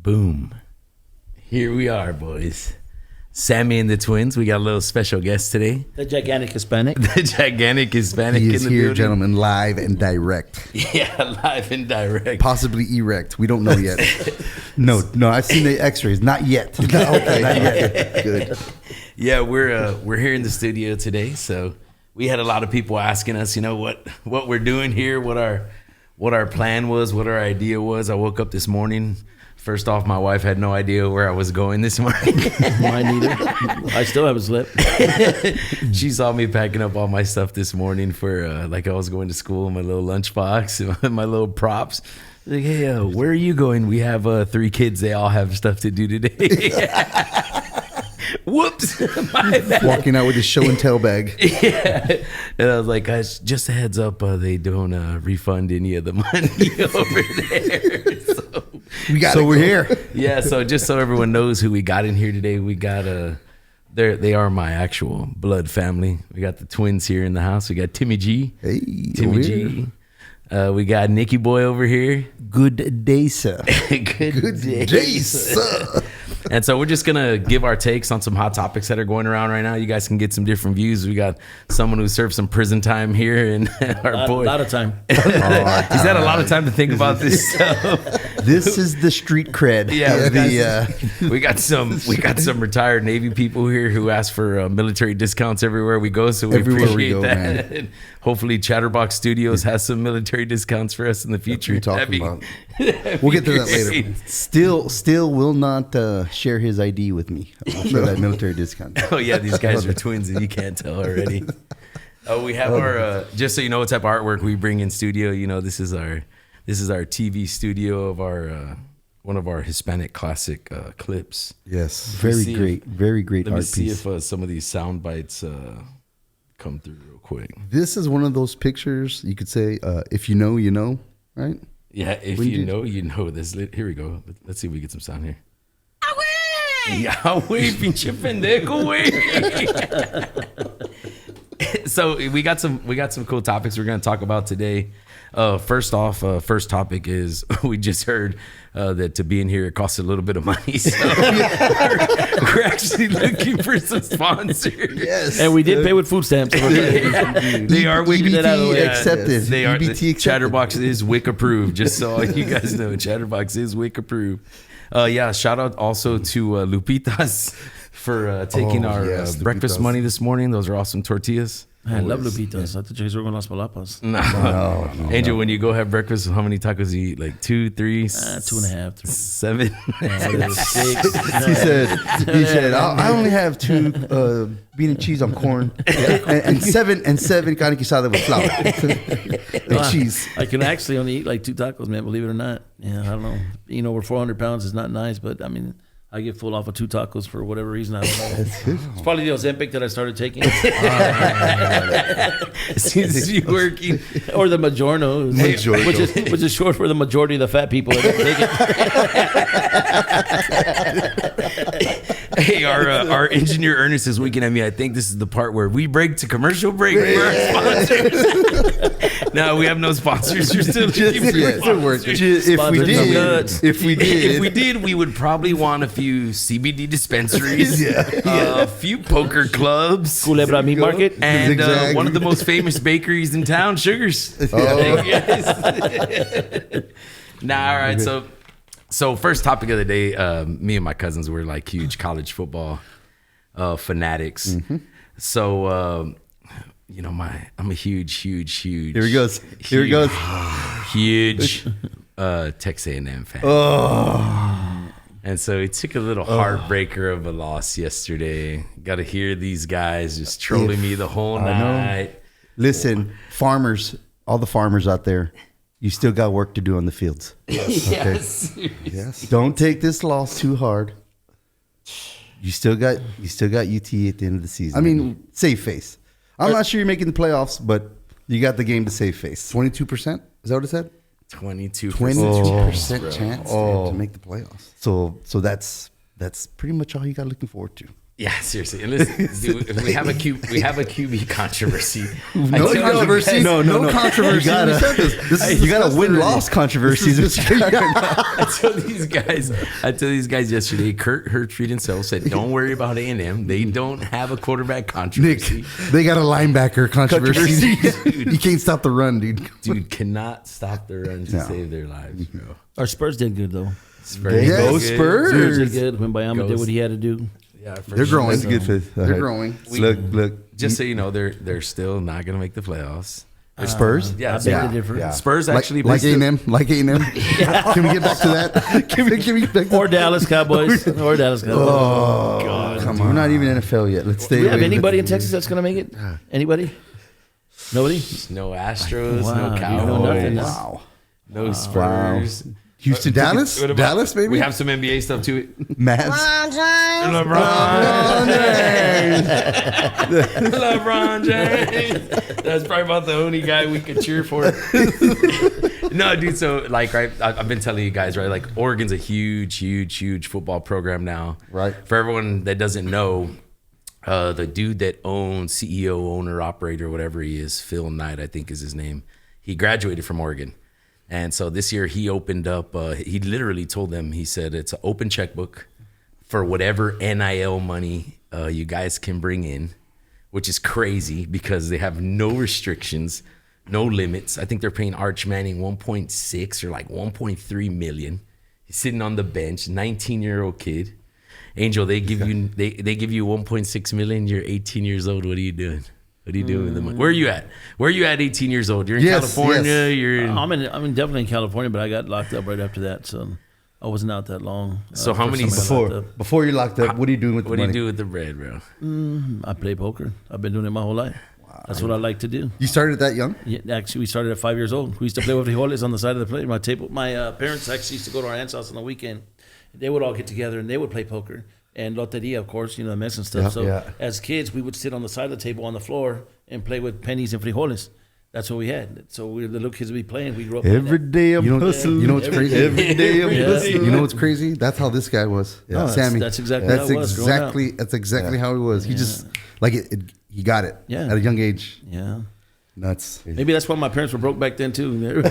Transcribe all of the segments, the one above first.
Boom. Here we are, boys. Sammy and the twins. We got a little special guest today. The gigantic Hispanic. The gigantic Hispanic He in is the here, building. gentlemen, live and direct. Yeah, live and direct. Possibly erect. We don't know yet. No, I've seen the X-rays. Not yet. Okay, not yet. Good. Yeah, we're here in the studio today. So we had a lot of people asking us, what we're doing here, what our plan was, what our idea was. I woke up this morning. First off, my wife had no idea where I was going this morning. Mine neither. I still haven't slept. She saw me packing up all my stuff this morning for like I was going to school, my little lunchbox and my little props. Like, hey, where are you going? We have 3 kids. They all have stuff to do today. Whoops. My bad. Walking out with his show and tell bag. Yeah. And I was like, guys, just a heads up, they don't refund any of the money over there. So we're here. Yeah, so just so everyone knows who we got in here today, we got they are my actual blood family. We got the twins here in the house. We got Timmy G. Hey, Timmy G. We got Nicky Boy over here. Good day, sir. Good day, sir. And so we're just gonna give our takes on some hot topics that are going around right now. You guys can get some different views. We got someone who served some prison time here, and our boy. A lot of time. He's had a lot of time to think about this stuff. This is the street cred. Yeah, we got some retired Navy people here who ask for military discounts everywhere we go. So we Everywhere we appreciate go, that. man. And hopefully, Chatterbox Studios has some military discounts for us in the future. We're talking about. We'll get to that later. Still will not share his ID with me for that military discount. Oh yeah, these guys are twins, and you can't tell already. Oh, we have our just so you know what type of artwork we bring in studio. This is our TV studio of our one of our Hispanic classic clips. Yes, Let very great me art see piece. if some of these sound bites come through real quick. This is one of those pictures you could say, if you know, you know, right? Yeah, if you know, you know. Here we go. Let's see if we get some sound here. Ya, güey, pinche pendejo, güey. So we got some cool topics we're gonna talk about today. First off, first topic is we just heard that to be in here it costs a little bit of money. So we're actually looking for some sponsors. Yes, And we did pay with food stamps. They are wicked EBT out of the way. accepted. They are. EBT accepted. Chatterbox is WIC approved. Just so all you guys know, Chatterbox is WIC approved. Yeah, shout out also to Lupitas for taking our breakfast Lupitas. money this morning. Those are awesome tortillas. I love Lupitas. I thought you guys were going to Las Palapas. No. Angel, when you go have breakfast, how many tacos do you eat? Like 2, 3, 2.5, 3. 7? 6. He said, I only have 2 bean and cheese on corn, and seven carne quesada with flour and cheese. I can actually only eat like 2 tacos, man. Believe it or not. Yeah, I don't know. Over 400 pounds is not nice, but I mean, I get full off of 2 tacos for whatever reason. I don't know. It's probably the Ozempic that I started taking, Since you working. or the Majorno, which is short for the majority of the fat people that take it. Hey, our engineer Ernest is winking at me. I think this is the part where we break to commercial break for our sponsors. No, we have no sponsors. You're still looking for sponsors. If we did, we would probably want a few CBD dispensaries, a few poker clubs, Culebra Meat Market. and Zigzag. one of the most famous bakeries in town, Sugars. Nah, all right. So first topic of the day, me and my cousins were like huge college football fanatics. So I'm a huge. Here he goes. Huge Texas A&M fan. And so it took a little heartbreaker of a loss yesterday. Got to hear these guys just trolling me the whole night. Listen, farmers, all the farmers out there, you still got work to do on the fields. Yes. Yes. Don't take this loss too hard. You still got UT at the end of the season. I mean, save face. I'm not sure you're making the playoffs, but you got the game to save face. 22%? Is that what it said? 22%. 22% chance to make the playoffs. So that's pretty much all you got looking forward to. Yeah, seriously. And listen, dude, we have a QB controversy. No controversy. No controversy. You gotta win-loss controversy. I told these guys yesterday. Kurt Hertfried himself said, "Don't worry about A&M. They don't have a quarterback Nick, controversy. they got a linebacker controversy. You can't stop the run, dude. Dude cannot stop the run to save their lives, bro." Our Spurs did good though. Spurs Yes. Go did good. Spurs. Spurs did good when Bayama did Goes. what he had to do. Yeah, for They're sure. growing. So, They're growing. Look. just so you know, they're still not gonna make the playoffs. Spurs. Yeah, I beg to differ. Spurs actually like missed A&M. Like A&M. Can we get back to that? Can we get back to Or Dallas Cowboys. Or Dallas Cowboys. Oh, God. Come on. We're not even NFL yet. Let's stay Do we have away. anybody in Texas that's going to make it? Anybody? Nobody? no Astros, Wow, no dude, Cowboys, no nothing, huh? Wow. no Spurs. Houston, Dallas? What about- Dallas, maybe? We have some NBA stuff too. Mavs. LeBron James. That's probably about the only guy we could cheer for. No, dude. So, like, right, I've been telling you guys, right? Like, Oregon's a huge football program now. Right. For everyone that doesn't know, the dude that owns, CEO, owner, operator, whatever he is, Phil Knight, I think is his name. He graduated from Oregon. And so this year he opened up, he literally told them, he said, it's an open checkbook for whatever NIL money you guys can bring in, which is crazy because they have no restrictions, no limits. I think they're paying Arch Manning 1.6 or like 1.3 million. He's sitting on the bench, 19-year-old kid. Angel, they give you 1.6 million. You're 18 years old. What are you doing? What are you doing with the money? Where are you at? Where are you at 18 years old? You're in California. yes. You're in, I'm definitely in California, but I got locked up right after that, so I wasn't out that long. So how first many- time I got locked up. Before you're locked up, what are you doing with the what do money? you do with the bread, bro? I play poker. I've been doing it my whole life. That's what I like to do. You started that young? Yeah, actually, we started at 5 years old. We used to play with frijoles on the side of the plate. My table. My parents actually used to go to our aunt's house on the weekend. They would all get together and they would play poker and loteria, of course, the Mexican stuff. Yeah, So yeah. as kids, we would sit on the side of the table on the floor and play with pennies and frijoles. That's what we had. So we the little kids would be playing. We grew up playing that. day I'm hustling. You know what's Every crazy? day. Every day I'm Yeah. hustling. You know what's crazy? That's how this guy was. No, that's- Sammy. that's exactly how it was growing up. That's exactly how he was. He just like he got it. Yeah. At a young age. Yeah. Nuts. Maybe that's why my parents were broke back then too.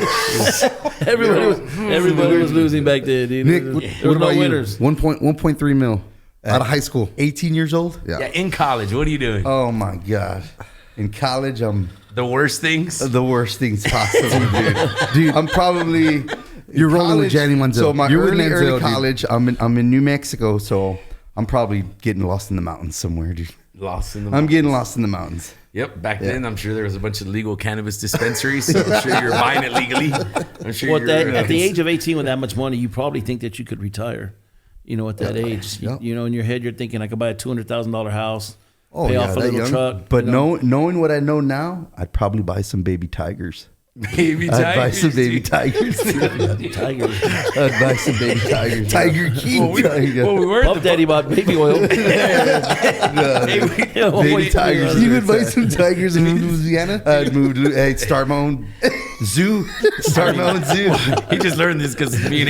everybody was losing back then. Dude. Nick, There what was about no winners. you? 1.3 mil out of high school. 18 years old. Yeah, in college, what are you doing? Oh my God. In college, I'm The worst things? the worst things possible, dude. I'm probably you're rolling with Johnny Manziel. So my You're with early Manziel, dude. college, I'm in New Mexico, so I'm probably getting lost in the mountains somewhere, dude. Lost in the I'm getting lost in the mountains. Yep, back then I'm sure there was a bunch of legal cannabis dispensaries, so I'm sure you're buying it legally. I'm sure Well, you're at the age of 18 with that much money, you probably think that you could retire. You know, at that age, Yeah. you know, in your head, you're thinking I could buy a $200,000 house, Oh, pay yeah, off a that little young. truck. But you know? knowing what I know now, I'd probably buy some baby tigers. baby I'd buy some tigers, baby dude. tigers. Tigers. I'd buy some baby tigers. Tiger King. Well, we were Puff at the Daddy bought baby oil. Baby tigers. You would buy some tigers and move to Louisiana? I'd move to start my own zoo. Start my own zoo. He just learned this because me and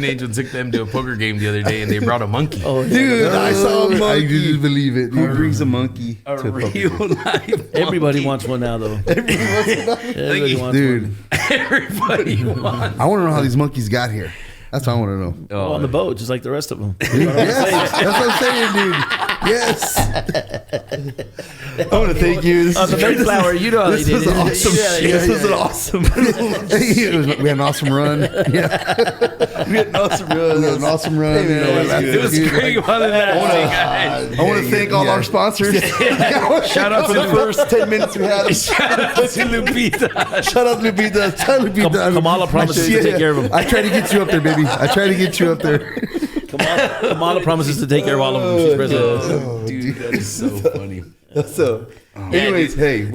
Angel took them to a poker game the other day, and they brought a monkey. Oh, yeah. Dude, I saw a monkey. I didn't believe it. Who brings a monkey A to a poker real game? life. Everybody monkey. wants one now, though. Everybody wants Dude, one. Everybody wants. I want to know how these monkeys got here. That's what I want to know. Oh, on the boat, just like the rest of them. Yes, that's what I'm saying, dude. Yes. I want to thank you. This On the Mayflower, you know how they this did was it. awesome. Yeah, This yeah, was yeah. an awesome. We had an awesome run. Yeah. We had an awesome run. We had an awesome run. Hey, man, that's It was great while it lasted, guys. I want to thank all our sponsors. Shout out for to the the first 10 minutes we had. Shout out to Lupita. Shout out Lupita. Shout out Lupita. Kamala promises to take care of them. I tried to get you up there, baby. I tried to get you up there. Kamala promises to take care of all of them. She's president. Oh, dude, that is so funny. So, anyways, hey,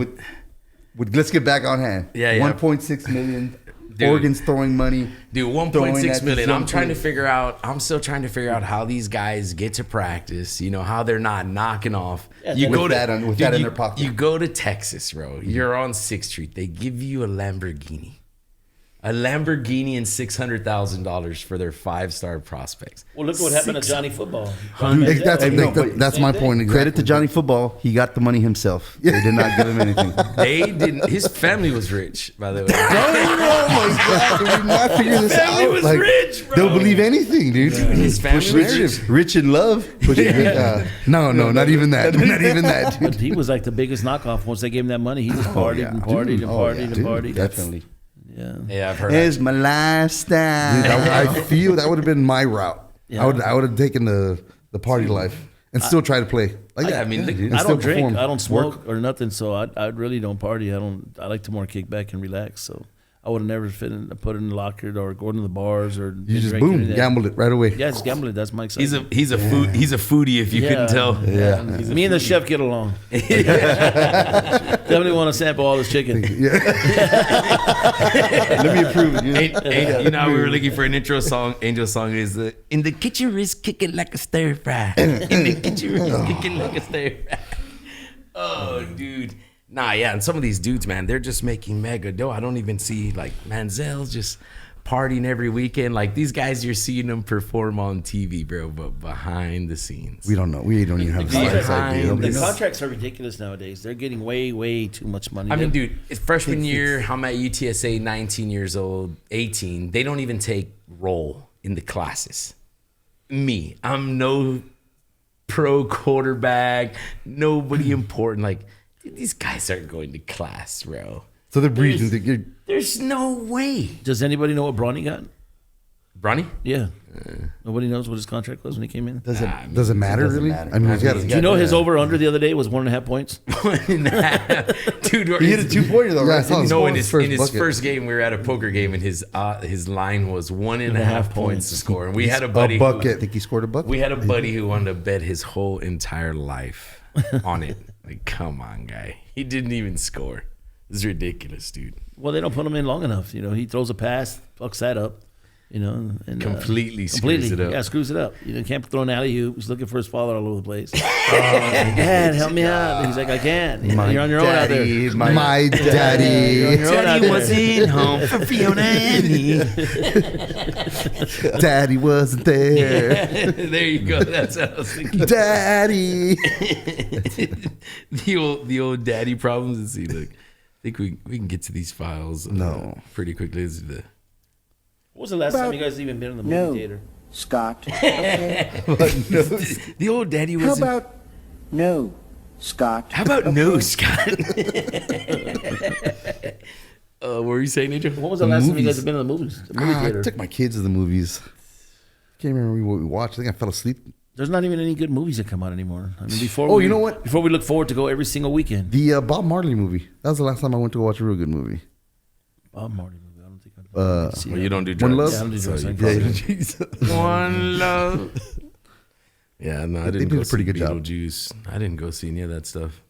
let's get back on hand. Yeah, yeah. 1.6 million. Dude. Oregon's throwing money. Dude, Throwing 1.6 at million. these I'm trying to young figure out. I'm still trying to figure out how these guys get to practice. You know how they're not knocking off. Yeah, You with go to that in dude, their you- pocket. You go to Texas, bro. You're on 6th Street. They give you a Lamborghini. A Lamborghini and $600,000 for their 5-star prospects. Well, look what happened to Johnny Football. That's my point. Exactly. Credit to Johnny Football. He got the money himself. They did not give him anything. They didn't. His family was rich, by the way. Oh my God! Did we not figure this out? Family was rich, bro. They'll believe anything, dude. His family Push was narrative. Rich in love. Push no, not even that. Not even that, dude. But he was like the biggest knockoff. Once they gave him that money, he just partied and partied and partied and partied. Definitely. Yeah, I've heard. It's my lifestyle. Dude, I feel that would have been my route. Yeah. I would have taken the party life and still try to play. Like I mean, and I still don't drink, perform. I don't smoke or nothing, so I really don't party. I like to more kick back and relax. So I would have never put it in the locker or go to the bars or You just boom, gambled it right away. Yeah, just gamble it. That's my excitement. He's a foodie if you couldn't tell. Yeah. Me and the chef get along. Definitely want to sample all this chicken. Let me approve it. You know how we were looking for an intro song? Angel song is in the kitchen wrist kicking like a stir fry. In the kitchen wrist kicking like a stir fry. Oh, dude. Nah, yeah, and some of these dudes, man, they're just making mega dough. I don't even see like Manziel's just partying every weekend. Like these guys, you're seeing them perform on TV, bro, but behind the scenes. We don't know. We don't even have the slightest idea. The contracts are ridiculous nowadays. They're getting way, way too much money. I mean, dude, it's freshman year, I'm at UTSA, 19 years old, 18. They don't even take roll in the classes. Me, I'm no pro quarterback, nobody important. Like, dude, these guys aren't going to class, bro. So they're breathing. There's no way. Does anybody know what Bronny got? Bronny? Yeah. Nobody knows what his contract was when he came in. Does it matter really? matter. I mean, he's got. Do you know his over under the other day was 1.5 points? 1.5. Dude, He hit a 2-pointer though, right? No, in his first game, we were at a poker game, and his line was 1.5 points to score. And we had a buddy. A bucket. I think he scored a bucket. We had a buddy who wanted to bet his whole entire life on it. Like, come on, guy. He didn't even score. This is ridiculous, dude. Well, they don't put him in long enough. You know, he throws a pass, fucks that up. You know, and Completely screws it up. Yeah, screws it up. You know, can't throw an alley oop. He's looking for his father all over the place. Dad, help me out. And he's like, I can't. You're on your own out there. My daddy. You're on your own out Daddy there. wasn't home for Fiona and me. Daddy wasn't there. There you go. That's what I was thinking. Daddy. the old daddy problems. Let's see, look. I think we can get to these files pretty quickly. This is What was the last time you guys even been in the movie theater? Scott. the old daddy was. How about no, Scott? How about no, Scott? What were you saying, Angel? When was the last time you guys have been in the movies? The movie I theater. took my kids to the movies. Can't remember what we watched. I think I fell asleep. There's not even any good movies that come out anymore. I mean, before. Oh, you know what? Before we look forward to go every single weekend. The Bob Marley movie. That was the last time I went to watch a real good movie. Bob Marley movie. I don't think I've seen Well, that. you don't do One drugs. Love? Yeah, I don't do drugs. So I Yeah, One love. Yeah, no, I didn't did go a pretty see good job. Beetlejuice. I didn't go see any of that stuff.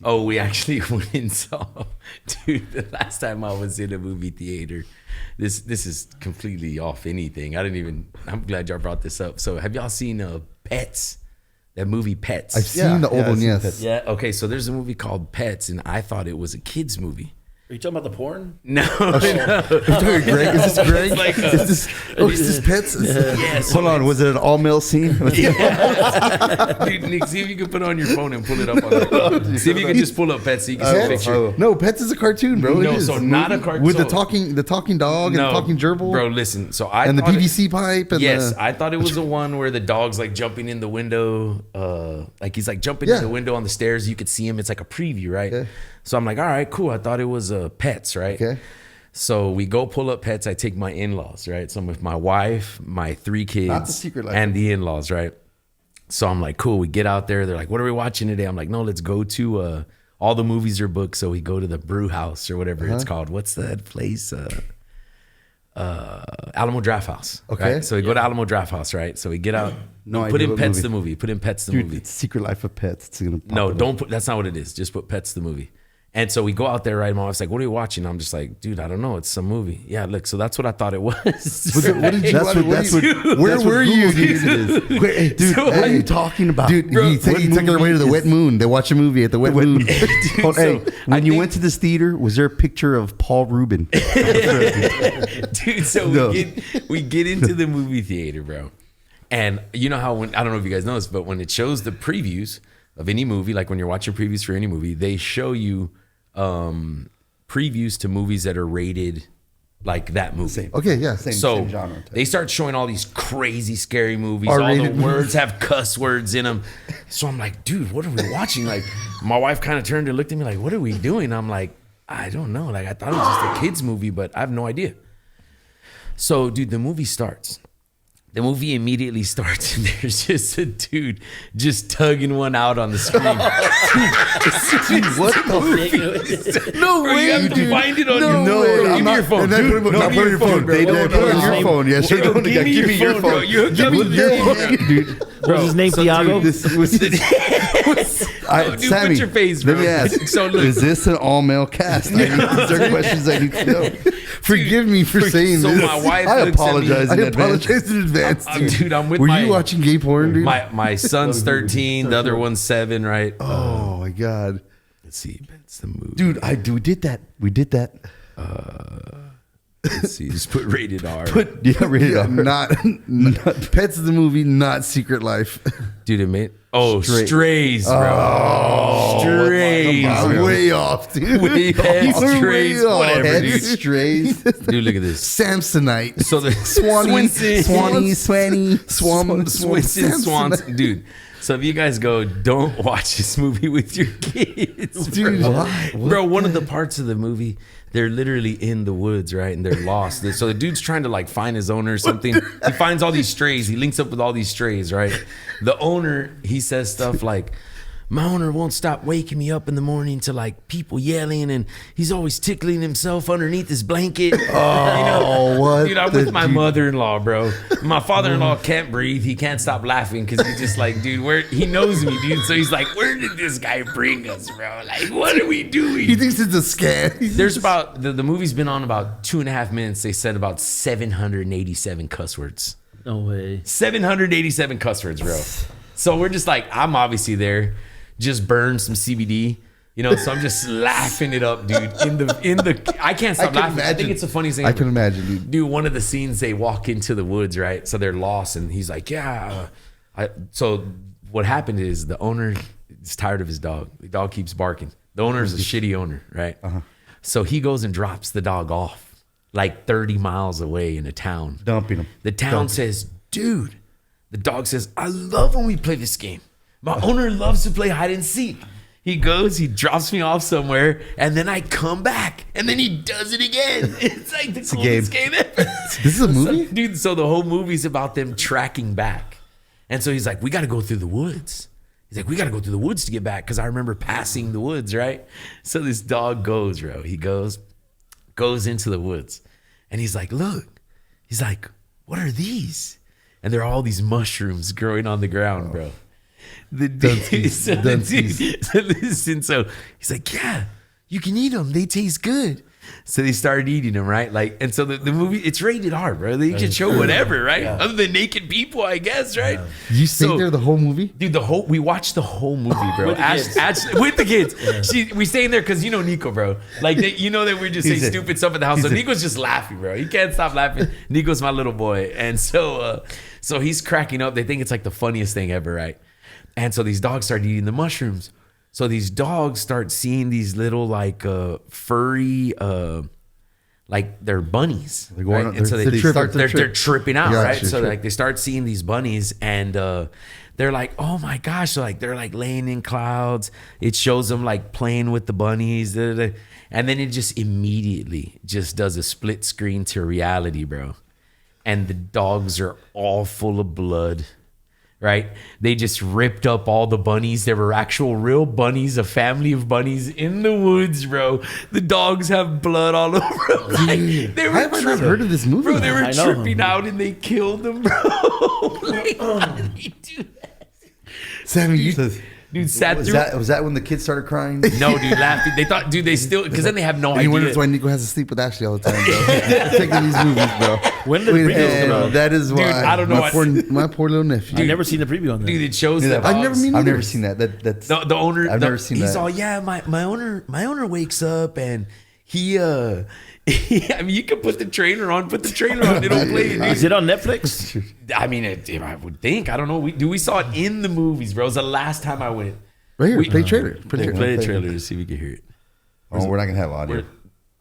Oh, we actually went and saw. Dude, the last time I was in a movie theater, this is completely off anything. I'm glad y'all brought this up. So, have y'all seen Pets? That movie Pets. I've seen the old I've one, seen yes. Pets. Yeah. Okay. So there's a movie called Pets, and I thought it was a kids movie. Are you talking about the porn? No, Greg? Is this Greg? like a- is this Pets? Yes. Hold on, was it an all-male scene? Dude, Nick, see if you can put it on your phone and pull it up on there. See if you can just pull up Pets so you can see a picture. No, Pets is a cartoon, bro. No, It is. so not a cartoon. With the talking dog and the talking gerbil. Bro, listen. So I and the thought PVC pipe. And Yes, the, I thought it was the one where the dog's like jumping in the window. Like he's like jumping Yeah. in the window on the stairs. You could see him. It's like a preview, right? Yeah. So I'm like, all right, cool. I thought it was Pets, right? Okay. So we go pull up Pets. I take my in-laws, right? So I'm with my wife, my 3 kids, Not The Secret Life. and the in-laws, right? So I'm like, cool. We get out there. They're like, what are we watching today? I'm like, no, let's go to all the movies are booked. So we go to the Brew House or whatever it's called. What's that place? Alamo Draft House. Okay. Right? So we go to Alamo Draft House, right? So we get out. No put idea in what Pets movie. the movie. Put in Pets the Dude, movie. it's Secret Life of Pets. It's gonna pop No, it up. don't put. That's not what it is. Just put Pets the movie. And so we go out there, right? My wife's like, "What are you watching?" I'm just like, "Dude, I don't know. It's some movie." Yeah, look. So that's what I thought it was. What did you? Where were you, dude? Wait, dude, So what are you talking about, dude? Bro, He took her away to the Wet Moon. They watched a movie at the Wet Moon. Dude, Oh, hey, so when I you think- went to this theater, was there a picture of Paul Rubin? Dude, so No. we get into the movie theater, bro. And you know how when I don't know if you guys know this, but when it shows the previews of any movie, like when you're watching previews for any movie, they show you previews to movies that are rated like that movie. Okay, yeah, same So genre. they start showing all these crazy, scary movies. All the R-rated words movies. have cuss words in them. So I'm like, dude, what are we watching? Like, my wife kind of turned and looked at me like, what are we doing? I'm like, I don't know. Like, I thought it was just a kid's movie, but I have no idea. So, dude, the movie starts. The movie immediately starts, and there's just a dude just tugging one out on the screen. Dude, what the? No Bro, way, you have to dude. find it on No your way. phone. I'm Give me not- your phone. and then Dude, put it- no, put it on your phone. bro. They No, put it on no, your no. phone. Yeah, sure. Bro, give me your phone, bro. You hooked up with your phone, bro. dude. What's his name, So, Thiago? dude, This was dude, Sammy, put your face, let bro. me ask. So look- is this an all-male cast? These are questions I need to know. Forgive me for saying so this. my wife I looks at me- apologize. I I apologize in advance. Dude, I'm with Were my... you watching gay porn, dude? My son's 13, the other one's 7, right? Oh my god, Let's see. It's the movie. dude! We did that. We did that. Let's see. Just put rated R. Yeah, rated R. Not Pets of the movie, not Secret Life. Dude, it made... Oh, Stray. Strays, bro. Strays. I'm way off, dude. Way You're off. way Strays. off. Whatever, Heads, dude. strays. Dude, look at this. Samsonite. So the Swanee, Swinson. Swanee, Swans. Dude. So if you guys go, don't watch this movie with your kids. Dude, bro. why? Bro, one of the parts of the movie, they're literally in the woods, right? And they're lost. So the dude's trying to like find his owner or something. He finds all these strays. He links up with all these strays, right? The owner, he says stuff like, my owner won't stop waking me up in the morning to like people yelling, and he's always tickling himself underneath his blanket. Oh, what Dude, I'm the with my dude? mother-in-law, bro. My father-in-law can't breathe. He can't stop laughing because he's just like, dude, where he knows me, dude. So he's like, where did this guy bring us, bro? Like, what are we doing? He thinks it's a scam. There's about the movie's been on about 2.5 minutes. They said about 787 cuss words. No way. 787 cuss words, bro. So we're just like, I'm obviously there, just burn some CBD, you know. So I'm just laughing it up, dude. In the, I can't stop laughing. I think it's the funniest thing. I can imagine, dude. Dude, one of the scenes they walk into the woods, right? So they're lost, and he's like, "Yeah." So what happened is the owner is tired of his dog. The dog keeps barking. The owner's a shitty owner, right? So he goes and drops the dog off like 30 miles away in a town. Dumping him. The town says, "Dude," the dog says, "I love when we play this game. My owner loves to play hide and seek." He goes, he drops me off somewhere, and then I come back, and then he does it again. It's like the coolest game ever. This is a movie? So, dude, so the whole movie's about them tracking back. And so he's like, we got to go through the woods. He's like, we got to go through the woods to get back, because I remember passing the woods, right? So this dog goes, bro. He goes into the woods, and he's like, look. He's like, what are these? And there are all these mushrooms growing on the ground, bro. The dude, so he's like, yeah, you can eat them. They taste good. So they started eating them, right? Like, and so the movie, it's rated R, bro. They can show whatever, right? Yeah. Other than naked people, I guess, right? You stayed So- there the whole movie? Dude, we watched the whole movie, bro. With the kids. With the kids. We staying there because you know Nico, bro. Like, you know that we just say He's a- stupid stuff at the house. So he's a- Nico's just laughing, bro. He can't stop laughing. Nico's my little boy. And so he's cracking up. They think it's like the funniest thing ever, right? And so these dogs start eating the mushrooms. So these dogs start seeing these little like furry like they're bunnies. They're going- right? And so they're tripping. they're tripping out, Yeah, right? sure, So sure. like they start seeing these bunnies, and they're like, oh my gosh, so like they're like laying in clouds. It shows them like playing with the bunnies, and then it just immediately just does a split screen to reality, bro. And the dogs are all full of blood. Right? They just ripped up all the bunnies. There were actual real bunnies, a family of bunnies in the woods, bro. The dogs have blood all over them. Like, they were How have I not heard of this movie? Bro, they were I know. tripping out and they killed them, bro. Like, how did they do that? Sammy, Dude sat Was through. that when the kids started crying? No, dude, laughing. They thought, dude, they still because then they have no And you wonder idea. why Nico has to sleep with Ashley all the time, bro. Taking these movies, bro. When did the previews come out? That is why. I don't know My poor little nephew. I've never seen the preview on that. Dude, it shows Yeah, the I've never dogs. seen that. That's The owner. I've never seen he's that. all, yeah, my owner wakes up and he I mean, you can put the trailer on. It'll play it. Is it on Netflix? I mean, I would think. I don't know. We saw it in the movies, bro. It was the last time I went. right here. We- Play trailer. Play the trailer to see if we can hear it. Oh, we're not gonna have audio.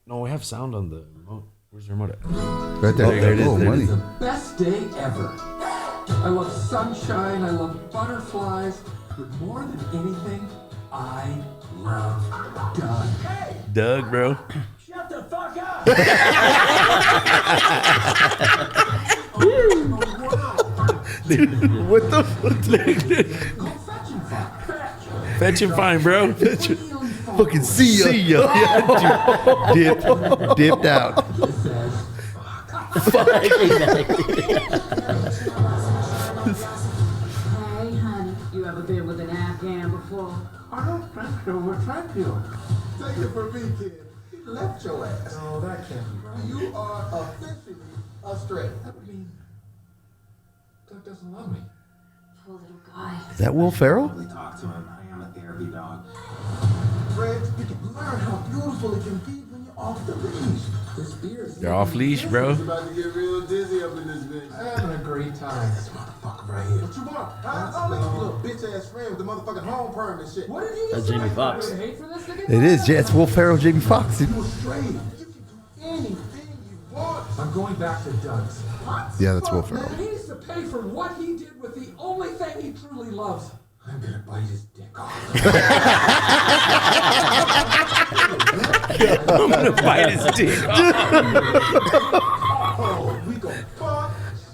No, we have sound on the remote. Where's the remote at? Right there. There it is, Oh, there it money. is. Best day ever. I love sunshine. I love butterflies. But more than anything, I love Doug. Doug, bro. Shut the fuck up! What the fuck? Fetch and find, bro. Fucking see ya. Dipped out. Hey, honey, you ever been with an Afghan before? I don't think so. Well, thank you. Take it from me, kid. He left your ass. No, that can't be right. You are officially a stray. That would mean Doug doesn't love me. Poor little guy. Is that Will Ferrell? Talk to him. I am a therapy dog. Fred, you can learn how beautiful it can be when you're off the leash. This beer is They're off leash, bro. It's about to get real dizzy up in this bitch. having a great time. This motherfucker right here. What you want? I'll make you little bitch ass friend with the motherfucking home perm and shit. What did he That's say? Jamie Foxx. Hate for this again? It is. Yeah, it's Will Ferrell, Jamie Foxx. You a stray. You can do anything you want. I'm going back to Doug's. What? Yeah, that's Will Fuck, Ferrell. man, he needs to pay for what he did with the only thing he truly loves. I'm gonna bite his dick off. I'm gonna bite his dick off. Oh, we gon' fuck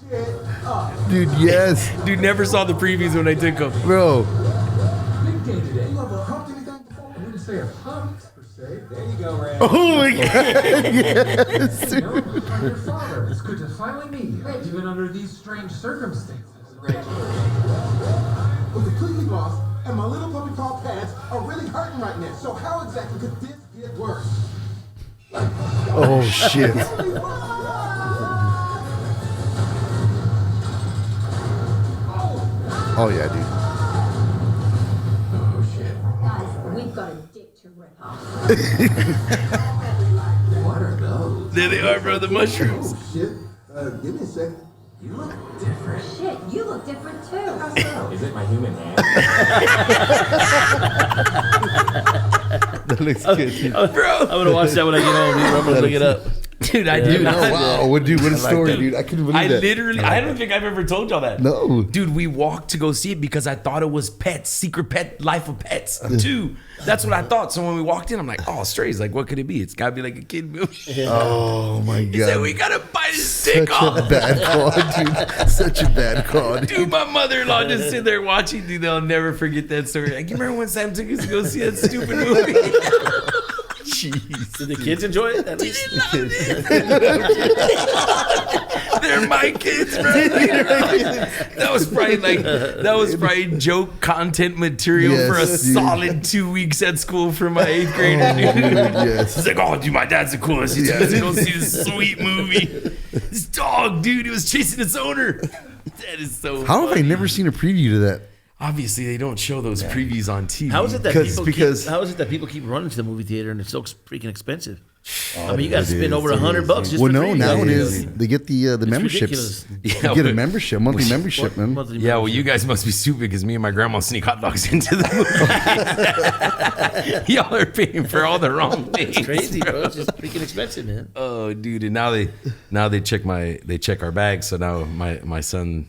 shit up. Dude, yes. Dude, never saw the previews when I took them. Bro. Big day today. You ever humped anything before? I wouldn't say a humped per se. There you go, Ray. Oh my God. Yes. You know, I'm your father. It's good to finally meet you. Even under these strange circumstances. Was completely lost, and my little puppy paw pads are really hurting right now. So how exactly could this get worse? Oh shit. Oh yeah, dude. Oh, shit. Guys, we've got a dick to rip off. What are those? There they are, bro. The mushrooms. Shit. Give me a second. You look different. Shit, you look different too. Is it my human hand? That looks good, dude. Bro. I'm gonna watch that when I get home. Dude. I'm gonna look it up. Dude, I did Dude, not. oh wow. What dude, what a story, dude. I couldn't believe I that. literally, I don't think I've ever told y'all that. No. Dude, we walked to go see it because I thought it was Pets, Secret Pet, Life of Pets 2. That's what I thought. So when we walked in, I'm like, oh, Strays, like, what could it be? It's got to be like a kid movie. Oh my He said, God. we got to bite his dick Such a off. bad call, dude. Such a bad call, dude. Dude, my mother-in-law just sit there watching. Dude, they'll never forget that story. Like, you remember when Sam took us to go see that stupid movie? Jeez. Did the kids enjoy it? At least. They're my kids, bro. That was probably joke content material Yes, for a dude. solid 2 weeks at school for my 8th grader. Dude. Yes. He's like, oh, dude, my dad's the coolest. He's going to go see this sweet movie. This dog, dude, he was chasing its owner. That is so How have I funny. never seen a preview to that? Obviously, they don't show those previews on TV. How is it that Because- how is it that people keep running to the movie theater and it's so freaking expensive? I mean, you it got to spend is, over it $100 is. just Well, for no, free. now Yeah, it yeah, is. yeah. They get the memberships. ridiculous. You get a membership, monthly membership, man. Monthly Yeah, well, membership. you guys must be stupid because me and my grandma sneak hot dogs into the movie. Y'all are paying for all the wrong things. Crazy, bro. It's just freaking expensive, man. Oh, dude! And now they check our bags. So now my son's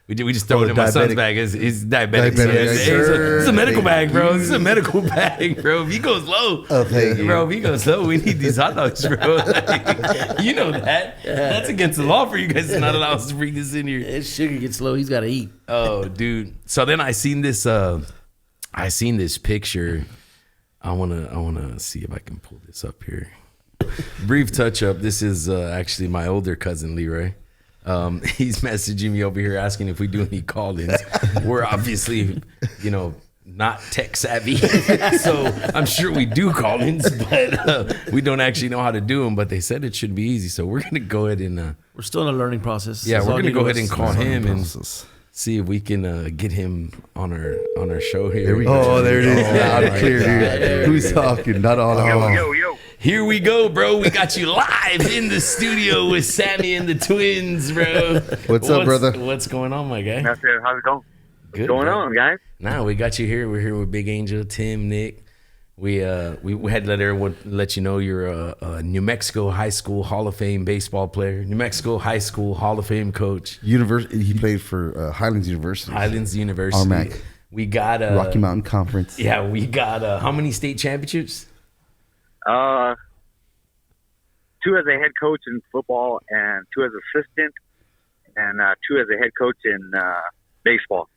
we just throw Oh, it in my son's diabetic. bag. He's diabetic. Diabetic, So yes, it's a sir. medical bag, bro. It's a medical bag, bro. If he goes low, Oh, thank you. bro. If he goes low, we need these hot dogs, bro. Like, you know that. That's against the law for you guys to not allow us to bring this in here. His sugar gets low. He's got to eat. Oh, dude. So then I seen this picture. I wanna see if I can pull this up here. Brief touch up. This is actually my older cousin Leroy. He's messaging me over here asking if we do any call-ins. We're obviously, not tech savvy, so I'm sure we do call-ins, but we don't actually know how to do them. But they said it should be easy, so we're gonna go ahead and we're still in a learning process. yeah, That's we're all gonna you go do ahead is- and call him and see if we can get him on our show here. There we go. Oh, there it is. Loud and clear, dude. Who's talking? Not all. Yo. Here we go, bro. We got you live in the studio with Sammy and the twins, bro. What's up, brother? What's going on, my guy? That's it. How's it going? Good, What's going bro. on, guys? Nah, we got you here. We're here with Big Angel, Tim, Nick. We had to let everyone let you know you're a New Mexico High School Hall of Fame baseball player, New Mexico High School Hall of Fame coach, University. He played for Highlands University. Highlands University. RMAC. We got Rocky Mountain Conference. Yeah, we got how many state championships? 2 as a head coach in football, and 2 as assistant, and 2 as a head coach in baseball.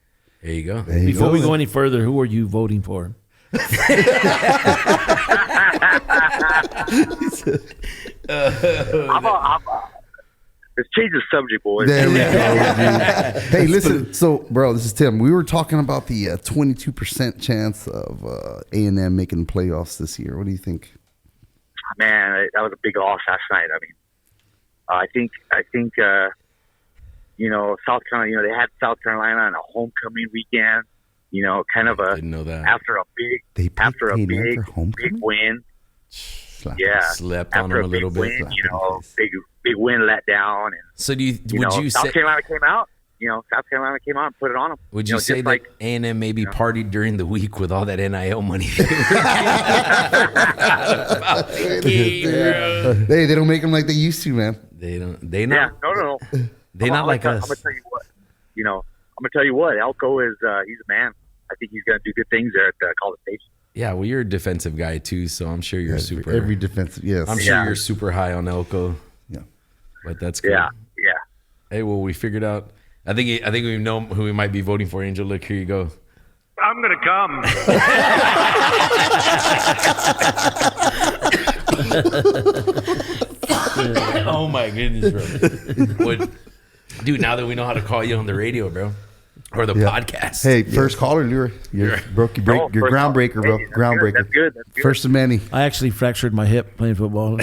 There you go. There you Before go. we go any further, who are you voting for? Let's change the subject, boys. There we go, dude. Hey, listen. So, bro, this is Tim. We were talking about the 22% chance of A&M making the playoffs this year. What do you think? Man, that was a big loss last night. I mean, I think South Carolina. They had South Carolina on a homecoming weekend. Kind of Didn't know that. after a They big picked A&M for big homecoming? win. Slap. Yeah, Slept on after them a little big bit. win, big win let down, and So would you South say Carolina came out. South Carolina came out and put it on them. would you say just that like A&M maybe partied during the week with all that NIL money? Hey, they don't make them like they used to, man. They don't. They yeah, not. no. They not like us. I'm gonna tell you what. I'm gonna tell you what. Elko is he's a man. I think he's gonna do good things there at College Station. Yeah, well, you're a defensive guy too, so I'm sure you're super. Every defensive, yes. I'm sure Yeah. you're super high on Elko. Yeah. But that's good. Yeah. Hey, well, we figured out. I think we know who we might be voting for. Angel, look, here you go. I'm gonna come. Oh my goodness, bro. What, dude? Now that we know how to call you on the radio, bro, or the podcast. Hey, first caller, you're Oh, you're first groundbreaker, off, bro. hey, Groundbreaker. That's good. That's good. First of many. I actually fractured my hip playing football.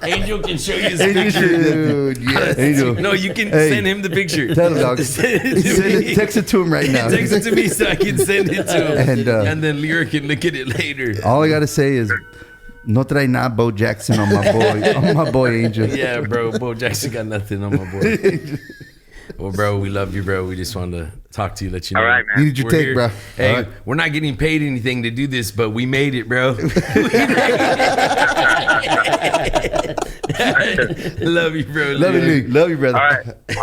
Angel can show you his picture. Dude, yes. Angel. No, you can Hey. send him the picture. Tell him, dog. Send it to me. Text it to him right now. Text it to me so I can send it to him, And, and then Lyra can look at it later. All I gotta say is, no trae not Bo Jackson on my boy Angel. Yeah, bro. Bo Jackson got nothing on my boy. Well, bro, we love you, bro. We just wanted to talk to you, let you know. All right, man. You need your We're take, here. bro. Hey, All right. we're not getting paid anything to do this, but we made it, bro. Love you, bro. Love you, Luke. Love you, brother. All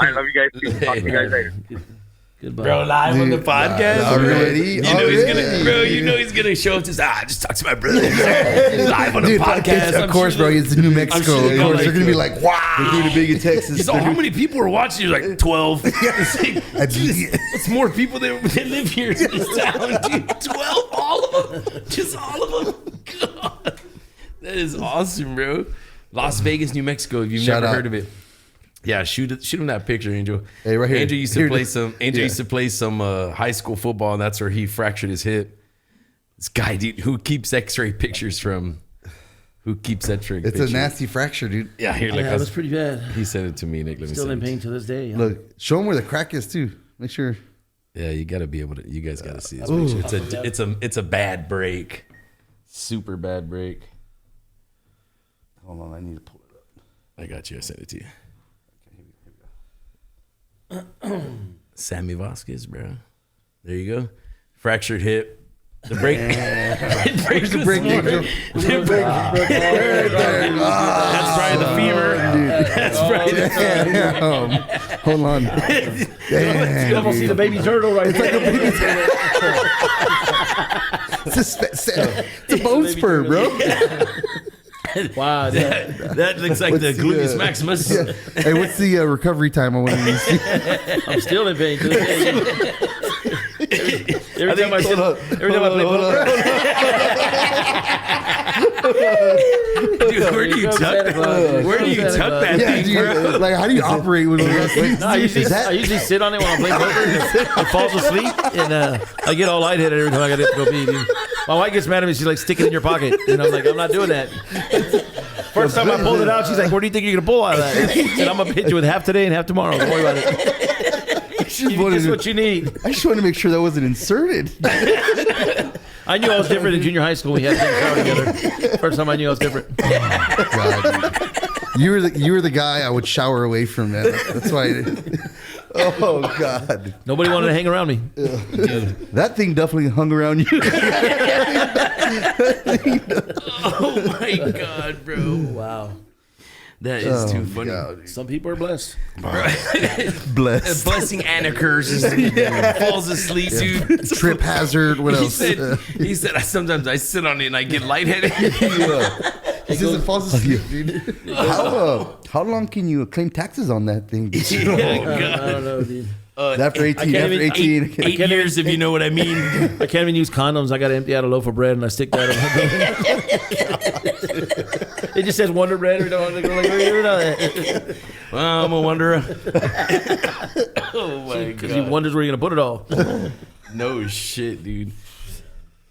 right. Love you guys too. Talk to you guys later. Goodbye. Bro, live on the podcast. Already? You know he's Already? gonna, bro. You know he's gonna show up. Just talk to my brother. Live on the Dude, podcast. of course, bro. It's New Mexico. sure Of they're course, like- they're gonna be like, wow. They're doing it big in Texas. So how many people are watching? You're like 12. It's like, That's- it's more people that live here in this town, dude. 12, all of them, just all of them. God, that is awesome, bro. Las Vegas, New Mexico. If you've Shout never out. heard of it, yeah, shoot him that picture, Angel. Hey, right here. Angel used to Here it play is. some. Angel used to play some high school football, and that's where he fractured his hip. This guy, dude, who keeps X-ray pictures from? Who keeps X-ray? It's pictures? a nasty fracture, dude. Yeah, here, like Yeah, it was pretty bad. he sent it to me, Nick. Let me Still send in it to pain you. to this day. Look, show them where the crack is too. Make sure. Yeah, you gotta be able to. You guys gotta see this picture. It's a bad break, super bad break. Hold on, I need to pull it up. I got you. I sent it to you. Sammy Vasquez, bro. There you go. Fractured hip. The break. Where's the break? That's probably the fever. That's probably the fever. Damn. Hold on. Damn, You almost see the baby turtle right there. it's a bone spur, bro. Wow. That looks like What's the the, gluteus maximus. Yeah. Hey, what's the recovery time on one of these? I'm still in pain to this day. Every time I play Dude, where do you tuck that? Where do you tuck that Yeah, thing, dude, bro? like how do you operate with it? No, I usually sit on it when I'm playing poker. It falls asleep, and I get all lightheaded every time I got to go pee. Dude. My wife gets mad at me. She's like, "Stick it in your pocket," and I'm like, "I'm not doing that." First time I pulled it out, she's like, "Where do you think you're gonna pull out of that?" I said, "I'm gonna hit you with half today and half tomorrow. Don't worry about it. It's what you need." I just wanted to make sure that wasn't inserted. I knew I was different in junior high school. We had to shower together. First time I knew I was different. God, you were the guy I would shower away from. Man. That's why. Oh God! Nobody wanted to hang around me. That thing definitely hung around you. Oh my God, bro! Wow. That is too funny. God. Some people are blessed. A Bless. blessing and a curse. Just falls asleep, dude. Trip hazard. What else? He said, sometimes I sit on it and I get lightheaded. He says it falls asleep, dude. How long can you claim taxes on that thing? I don't know, dude. After 18, after 18. Eight years, if you know what I mean. I can't even use condoms. I got to empty out a loaf of bread and I stick that on. It just says Wonder Bread. Well, I'm a wanderer. Oh my Because he God. wonders where you're going to put it all. No shit, dude.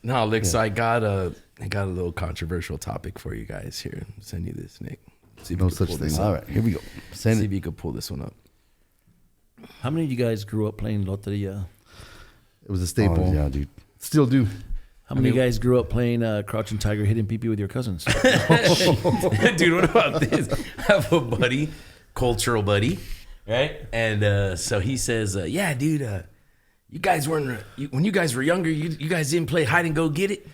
No, Nick, so I got a little controversial topic for you guys here. I'll send you this, Nick. See if No you can such pull thing. this All up. right, here we go. See Send if it. you could pull this one up. How many of you guys grew up playing Loteria? It was a staple. Oh, yeah, dude. Still do. How many of you guys grew up playing Crouching Tiger, Hidden Pee-Pee with your cousins? Dude, what about this? I have a buddy, cultural buddy, right? And so he says, yeah, dude, you guys weren't, when you guys were younger, you guys didn't play hide and go get it?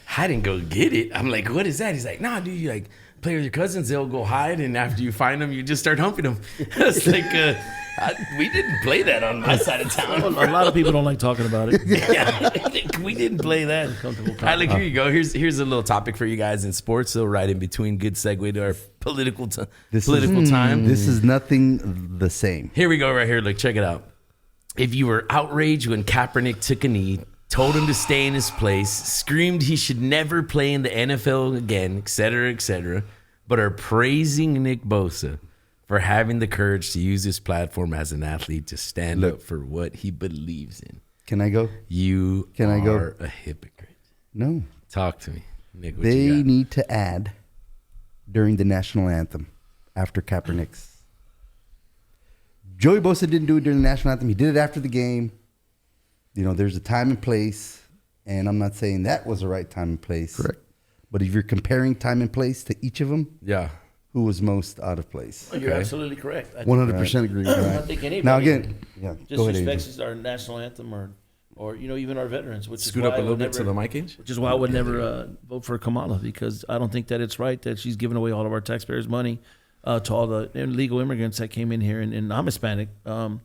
Hide and go get it? I'm like, what is that? He's like, nah, dude, you like play with your cousins, they'll go hide, and after you find them, you just start humping them. It's like, we didn't play that on my side of town. A lot of people don't like talking about it. Yeah, we didn't play that. All right, look, here you go. Here's a little topic for you guys in sports. So right in between, good segue to our political time. This is nothing the same. Here we go right here. Look, check it out. If you were outraged when Kaepernick took a knee, told him to stay in his place, screamed he should never play in the NFL again, etc., but are praising Nick Bosa for having the courage to use his platform as an athlete to stand up for what he believes in. Can I go? You Can I go? are a hypocrite. No. Talk to me, Nick. What They you got? need to add during the national anthem after Kaepernick's. Joey Bosa didn't do it during the national anthem. He did it after the game. You know, there's a time and place, and I'm not saying that was the right time and place. Correct. But if you're comparing time and place to each of them, Yeah. who was most out of place? You're absolutely correct. I think- 100% agree with I that. think anybody Now again, yeah, go ahead, Adrian. disrespects our national anthem or even our veterans, which Scoot is up why a I little would bit to never- the mic inch. Which is why I would never vote for Kamala, because I don't think that it's right that she's giving away all of our taxpayers' money to all the illegal immigrants that came in here, and I'm Hispanic, but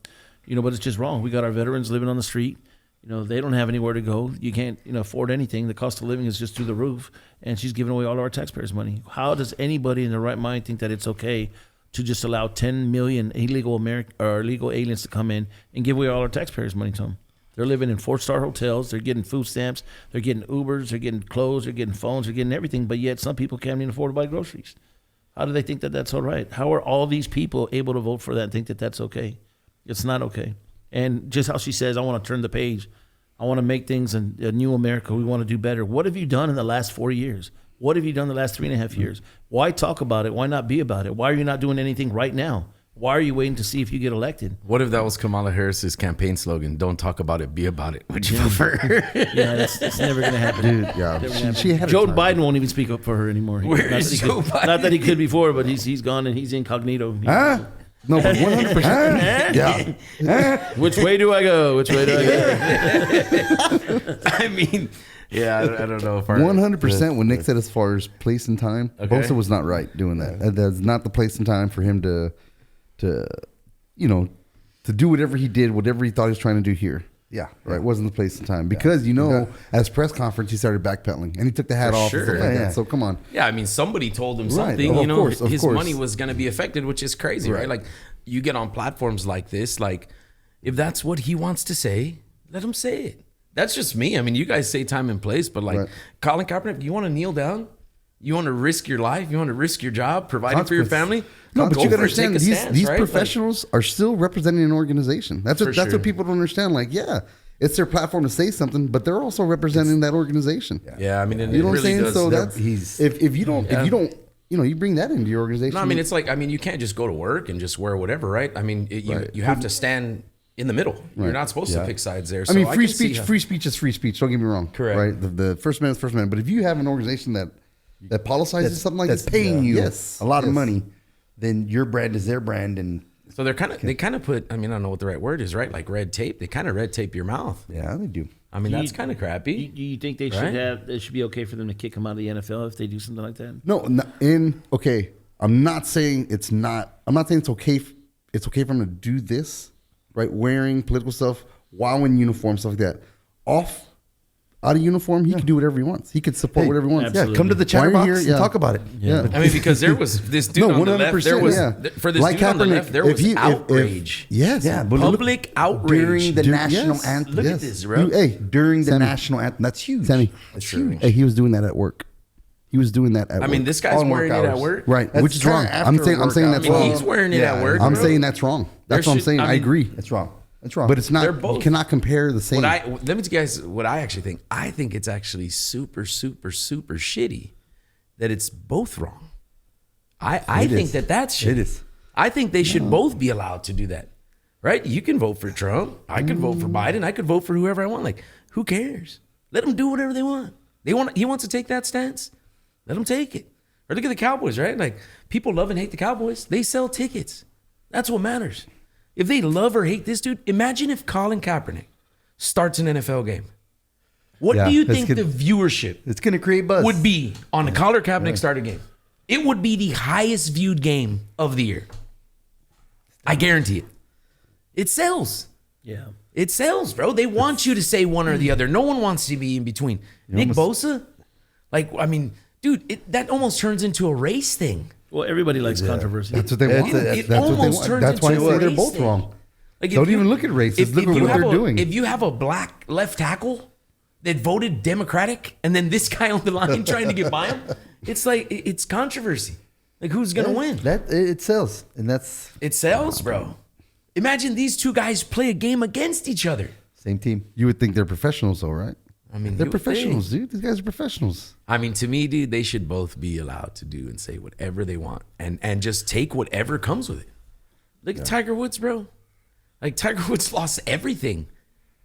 it's just wrong. We got our veterans living on the street. They don't have anywhere to go. You can't, afford anything. The cost of living is just through the roof, and she's giving away all of our taxpayers' money. How does anybody in their right mind think that it's okay to just allow 10 million illegal aliens to come in and give away all our taxpayers' money to them? They're living in 4-star hotels. They're getting food stamps. They're getting Ubers. They're getting clothes. They're getting phones. They're getting everything. But yet some people can't even afford to buy groceries. How do they think that that's all right? How are all these people able to vote for that and think that that's okay? It's not okay. And just how she says, I want to turn the page. I want to make things a new America. We want to do better. What have you done in the last 4 years? What have you done in the last 3.5 years? Why talk about it? Why not be about it? Why are you not doing anything right now? Why are you waiting to see if you get elected? What if that was Kamala Harris's campaign slogan? Don't talk about it, be about it. Would you prefer? Yeah, that's never going to happen. Dude, yeah. She had Joe a time. Biden won't even speak up for her anymore. Where Not is that he Joe could- Biden? Not that he could before, but he's gone and he's incognito. Huh? No, but 100%. Yeah. Which way do I go? Which way do I go? I mean, yeah, I don't know if our 100% when Nick said as far as place and time, Okay. Bosa was not right doing that. That's not the place and time for him to do whatever he did, whatever he thought he was trying to do here. Yeah, right. Wasn't the place and time because at his press conference he started backpedaling and he took the hat For off. sure. And stuff like Yeah. that. So come on. Yeah, I mean, somebody told him Right. something. Of course, of his course. money was going to be affected, which is crazy, right? Like, you get on platforms like this, like, if that's what he wants to say, let him say it. That's just me. I mean, you guys say time and place, but like Right. Colin Kaepernick, you want to kneel down? You want to risk your life? You want to risk your job, providing for your family? No, but Go you got to for it. Take understand a these stance, these right? professionals are still representing an organization. That's For what sure. people don't understand. Like, yeah, it's their platform to say something, but they're also representing that organization. Yeah, I mean, and You know it what I'm really saying? does. So that's he's- if you don't you bring that into your organization. No, I mean, it's like, I mean, you can't just go to work and just wear whatever, right? I mean, Right. you have to stand in the middle. You're Right. not supposed to pick sides there. I So mean, free can see speech. how- Free speech is free speech. Don't get me wrong. Correct. Right. The First Amendment is First Amendment. But if you have an organization that politicizes something like that's this, paying you yes, a lot of yes. money, then your brand is their brand, and So they kind of put, I mean, I don't know what the right word is, right? Like red tape. They kind of red tape your mouth. yeah, they do. I mean, Do that's you- kind of crappy. Do you think they Right? it should be okay for them to kick him out of the NFL if they do something like that? No, okay. I'm not saying it's not. I'm not saying it's okay. It's okay for him to do this, right? Wearing political stuff while in uniform, stuff like that. Out of uniform, he can do whatever he wants. He could support whatever he wants. absolutely. Yeah, come to the Why are you chatterbox here? and Yeah. talk about it. Yeah. I mean, because there was this dude on the left. There was for this Like dude on the Kaepernick, left. There was if outrage. Yes. Yeah, but look- Public outrage. during the national yes. anthem. Look Yes. at this, bro. Hey, During the Sammy. national anthem, that's huge. Sammy. That's true. huge. Hey, he was doing that at work. He was doing that at work. I mean, this guy's All wearing work it at hours. work. right, That's which is wrong. kinda I'm after saying workout. that's I mean, wrong. he's wearing it at work. I'm bro. saying that's wrong. That's There what I'm should- saying. I I mean, agree. That's wrong. That's wrong. But it's They're not. both- You cannot compare the same. Let me tell you guys what I actually think. I think it's actually super, super, super shitty that it's both wrong. I It think is. that's shitty. It is. I think they should both be allowed to do that. Right? You can vote for Trump. I could vote for Biden. I could vote for whoever I want. Like, who cares? Let them do whatever they want. He wants to take that stance. Let him take it. Or look at the Cowboys, right? Like, people love and hate the Cowboys. They sell tickets. That's what matters. If they love or hate this dude, imagine if Colin Kaepernick starts an NFL game. What Yeah, do you that's think good. the viewership it's going to create buzz. would be on a Colin Kaepernick started game? It would be the highest viewed game of the year. I guarantee it. It sells. Yeah. It sells, bro. They want you to say one or the other. No one wants to be in between. Nick Bosa, like, I mean, dude, that almost turns into a race thing. Well, everybody likes controversy. That's what they want. It That's what they almost want. turns That's why I into say a they're race both thing. wrong. Like, if Don't you- even look at races. Look at you what have they're doing. If you have a black left tackle that voted Democratic and then this guy on the line trying to get by him, it's like, it's controversy. Like, who's going to win? That it sells, and that's It sells, bro. Imagine these two guys play a game against each other. same team. You would think they're professionals, though, right? I mean, They're you would professionals, think. dude. These guys are professionals. I mean, to me, dude, they should both be allowed to do and say whatever they want and just take whatever comes with it. Look at Tiger Woods, bro. Like, Tiger Woods lost everything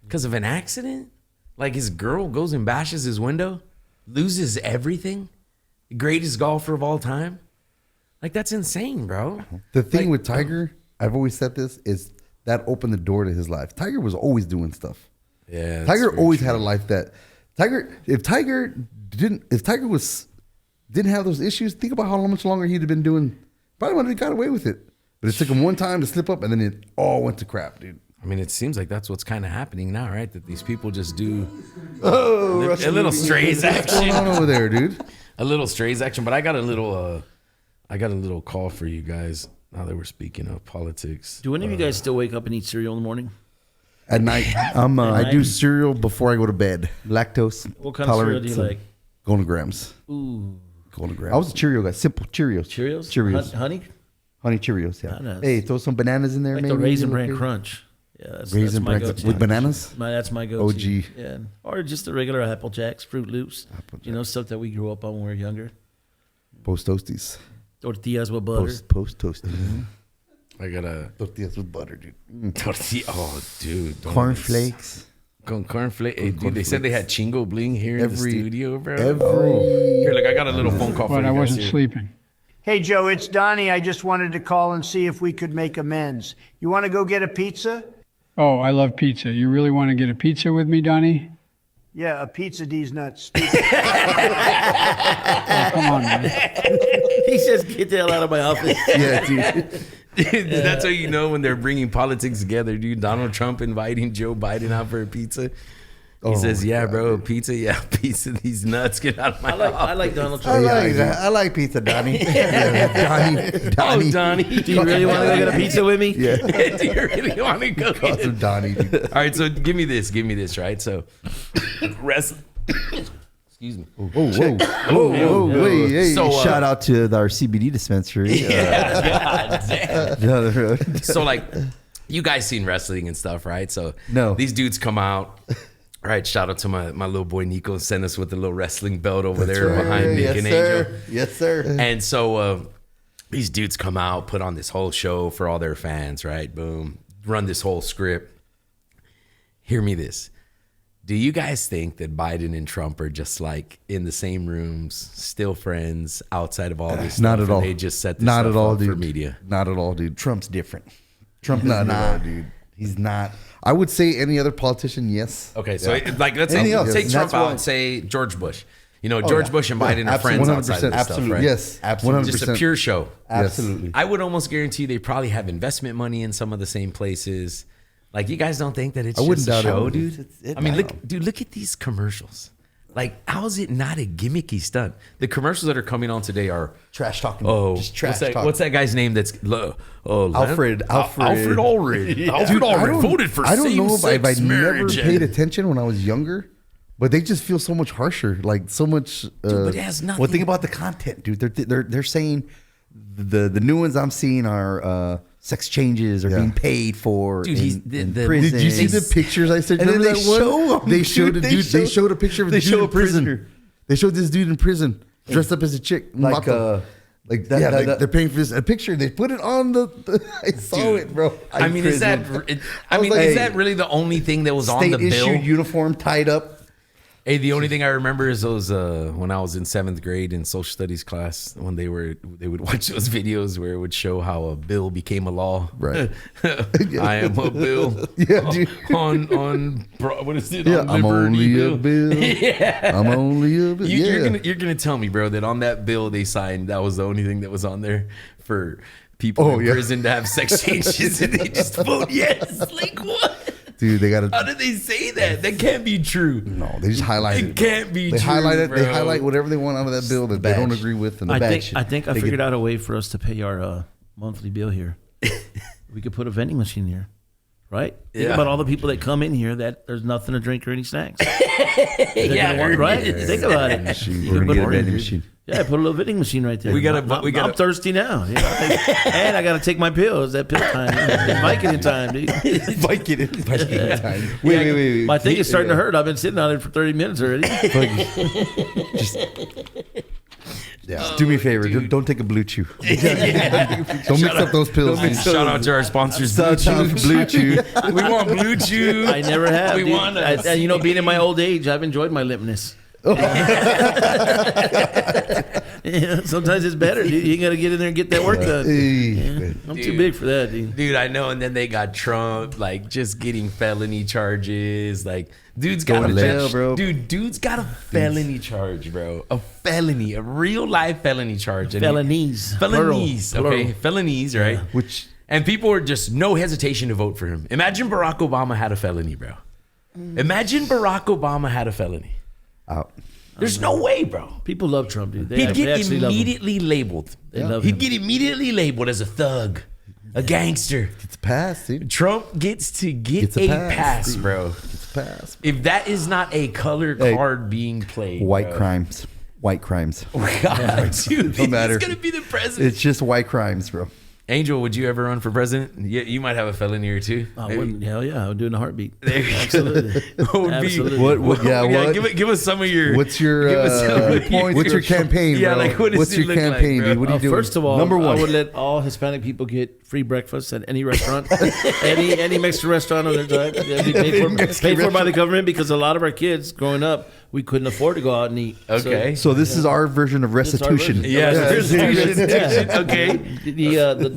because of an accident. Like, his girl goes and bashes his window, loses everything. The greatest golfer of all time. Like, that's insane, bro. The thing with Tiger, I've always said this, is that opened the door to his life. Tiger was always doing stuff. Yeah. that's Tiger very always true. had a life that if Tiger didn't have those issues, think about how much longer he'd have been doing. Probably would have got away with it. But it took him one time to slip up, and then it all went to crap, dude. I mean, it seems like that's what's kind of happening now, right? That these people just do a little strays What's going on action. over there, dude? A little strays action, but I got a little call for you guys now that we're speaking of politics. Do any of you guys still wake up and eat cereal in the morning? At night, I do cereal before I go to bed. Lactose. What kind of cereal do you like? Golden Grams. Ooh, Golden Grams. I was a Cheerio guy. Simple Cheerios. Cheerios? Cheerios. Honey? Honey Cheerios. Yeah. Bananas. Hey, throw some bananas in there, Like maybe. the Raisin you know, Bran okay. Crunch. Yeah, that's Raisin my Bran go-to. with bananas? That's my go-to. OG. Yeah. Or just the regular Apple Jacks, Fruit Loops. You know, stuff that we grew up on when we were younger. Post toasties. Tortillas with butter. Post toast. I got a Tortillas with butter, dude. tortilla. Oh, dude. don't Cornflakes. Cornflake. Hey, dude, they said they had Chingo Bling here in the studio, bro. Every Here, look, I got a little phone call for But you I guys wasn't here. sleeping. Hey, Joe, it's Donnie. I just wanted to call and see if we could make amends. You want to go get a pizza? Oh, I love pizza. You really want to get a pizza with me, Donnie? Yeah, a pizza D's nuts. Oh, come on, man. He says, get the hell out of my office. yeah, dude. Dude, that's how you know when they're bringing politics together, dude. Donald Trump inviting Joe Biden out for a pizza. He says, "Yeah, bro, pizza. Yeah, pizza. These nuts get out of my I like Donald Trump. I like that. I like pizza, Donnie. Donnie. Oh, Donnie. Do you really want to go get a pizza with me? Yeah. Do you really want to go? Call him Donnie, dude. All right, so give me this, right? So, wrestling. Excuse me. Whoa, wait, hey, So, shout out to our CBD dispensary. God damn. Down the road. So, like, you guys seen wrestling and stuff, right? So, No. these dudes come out. Right, shout out to my little boy Nico, sent us with a little wrestling belt over there behind Nick yes, and sir. Angel. Yes, sir. And so these dudes come out, put on this whole show for all their fans, right? Boom. Run this whole script. Hear me this. Do you guys think that Biden and Trump are just like in the same rooms, still friends, outside of all this stuff? Not at and all. They just set this Not stuff at all, up for dude. media. Not at all, dude. Trump's different. Trump Not is at all, not. dude. He's not. I would say any other politician, yes. Okay, so Yeah. like let's Anything else? take Trump That's out why- and say George Bush. You know, George yeah. Bush and Biden are Absolutely. friends outside of this Absolutely. stuff, right? Yes, absolutely. Just a pure show. Absolutely. I would almost guarantee they probably have investment money in some of the same places. Like, you guys don't think that it's I wouldn't just a doubt it. show, dude? It's- I mean, look at these commercials. Like, how is it not a gimmicky stunt? The commercials that are coming on today are Trash talking. oh, Just trash what's talk. What's that guy's name? That's Alfred. Alfred Allred. Yeah. Alfred Dude, I Allred don't- voted for I don't know if I same-sex never marriage. paid attention when I was younger, but they just feel so much harsher. Like so much. but it has nothing- Well, think about the content, dude. They're saying the new ones I'm seeing are sex changes are being paid for. Dude, in the- prison. Did you see the pictures I sent? And then Remember they that one? show 'em, They showed a dude. dude. They showed a picture of a they dude show in a prisoner. prison. They showed this dude in prison dressed up as a chick. Like Vato. like Yeah, that, like, that- they're paying for this a picture. They put it on the. I saw Dude. it, bro. I mean, is that? I mean, is that really the only thing that was on state the bill? issued uniform tied up. Hey, the only thing I remember is those when I was in 7th grade in social studies class, when they would watch those videos where it would show how a bill became a law. Right. I am a bill. Yeah, dude. What is it? Yeah, On I'm Liberty only a bill. Yeah. I'm only a bill. You're gonna tell me, bro, that on that bill they signed, that was the only thing that was on there for people in prison to have sex changes, and they just vote yes. Like, what? Dude, they got How to. did they say that? That can't be true. No, they just highlight It it. can't be They true. highlight it. They bro. highlight whatever they want out of that bill that they don't agree with. And I the think I figured out a way for us to pay our monthly bill here. We could put a vending machine here, right? Think Yeah. about all the people that come in here that there's nothing to drink or any snacks. They're Yeah, gonna want, right? there it is. Think about it. Machine. You We're could gonna put get a vending machine. Yeah, put a little vending machine right there. We gotta- I'm thirsty now. You know, and I got to take my pills. That pill time. Vicodin time, dude. Vicodin time. Wait. My thing is starting to hurt. I've been sitting on it for 30 minutes already. Just do me a favor. Don't take a blue chew. Don't mix up those pills. dude. Shout out to our sponsors, Blue Shout out Chew. to Blue Chew. We want Blue Chew. I never have. We dude. want us. And you know, being in my old age, I've enjoyed my limpness. Yeah, sometimes it's better, dude. You got to get in there and get that work done. Yeah, I'm too big for that, dude. Dude, I know. And then they got Trump, like, just getting felony charges. Like, dude's got Going a to jail, bro. Dude's got a felony charge, bro. A felony, a real life felony charge. And Felonies. Felonies. Plural. Okay. Felonies, right? Which And people are just no hesitation to vote for him. Imagine Barack Obama had a felony, bro. Imagine Barack Obama had a felony. out. There's no way, bro. People love Trump, dude. He'd get actually love him. immediately labeled. They love He'd him. get immediately labeled as a thug, a gangster. It's passed, dude. Trump gets to get Gets a a pass, pass, dude. bro. It's passed. If that is not a color Hey, card being played, White bro. crimes. White crimes. God, dude, Don't matter. he's gonna be the president. It's just white crimes, bro. Angel, would you ever run for president? You might have a felony or two. I Maybe. wouldn't. Hell yeah, I would do it in a heartbeat. There you go. Absolutely. What would be- Absolutely. What? Yeah. What? Give us some of your. What's your give us some of points? What's your campaign, Yeah, bro? like, what does What's it your look like, campaign, bro? dude? What are you doing? First of all, number one. I would let all Hispanic people get free breakfast at any restaurant, any Mexican restaurant on their drive. They'd be paid for by the government because a lot of our kids growing up, we couldn't afford to go out and eat. Okay. So this is our version of It's our restitution. version. Yeah, Yeah. okay.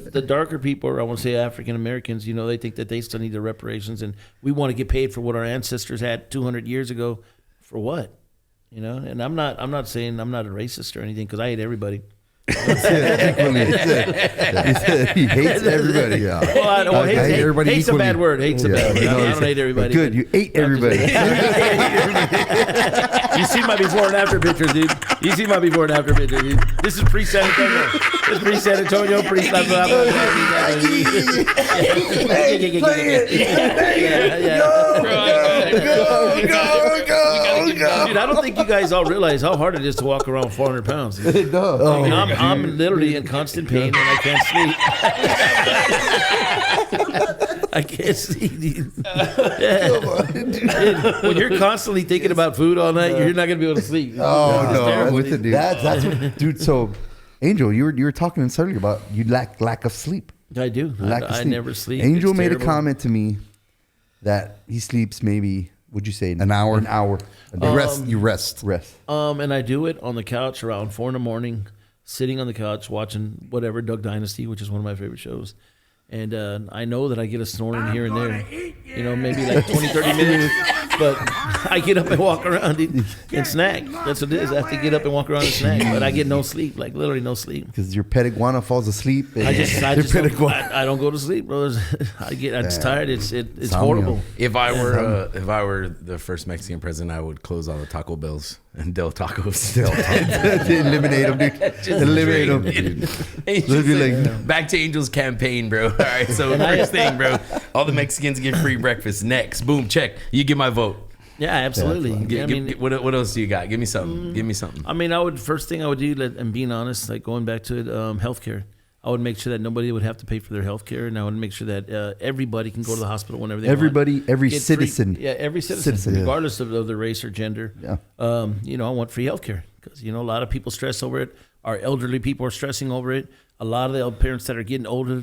The darker people, or I want to say African Americans, you know, they think that they still need their reparations, and we want to get paid for what our ancestors had 200 years ago. For what? You know, and I'm not saying I'm not a racist or anything because I hate everybody. Equally. He hates everybody. Yeah. Well, I hate everybody hate's equally. a bad word. Hate's a bad word. I don't hate everybody. Good. You ate everybody. You see my before and after pictures, dude. You see my before and after pictures, dude. This is pre-San Antonio. This is pre-San Antonio, pre-Slap. Dude, I don't think you guys all realize how hard it is to walk around 400 pounds. Dude. No. I mean, I'm literally in constant pain and I can't sleep. I can't sleep, dude. Yeah. When you're constantly thinking about food all night, you're not gonna be able to sleep. Oh, It's no. terrible, I'm with it, dude. That's what, dude. So, Angel, you were talking earlier about you lack of sleep. I do. I never sleep. Angel It's made terrible. a comment to me that he sleeps maybe, would you say, an hour? An hour. You rest. And I do it on the couch around 4 a.m, sitting on the couch watching whatever Duck Dynasty, which is one of my favorite shows. And I know that I get a snoring here and there, you know, maybe like 20, 30 minutes. But I get up and walk around and snack. That's what it is. I have to get up and walk around and snack. But I get no sleep, like literally no sleep. Because your pet iguana falls asleep. I don't go to sleep, bro. I'm just tired. It's horrible. If I were the first Mexican president, I would close all the Taco Bells and Del Tacos. Eliminate them, dude. Eliminate them. Back to Angel's campaign, bro. All right, so first thing, bro, all the Mexicans get free breakfast. Next, boom, check. You get my vote. Yeah, absolutely. What else do you got? Give me something. Give me something. I mean, first thing I would do, and being honest, like going back to it, healthcare. I would make sure that nobody would have to pay for their health care, and I would make sure that everybody can go to the hospital whenever they want. Every Get citizen. every citizen, yeah. regardless of their race or gender. Yeah. You know, I want free health care because, you know, a lot of people stress over it. Our elderly people are stressing over it. A lot of the parents that are getting older,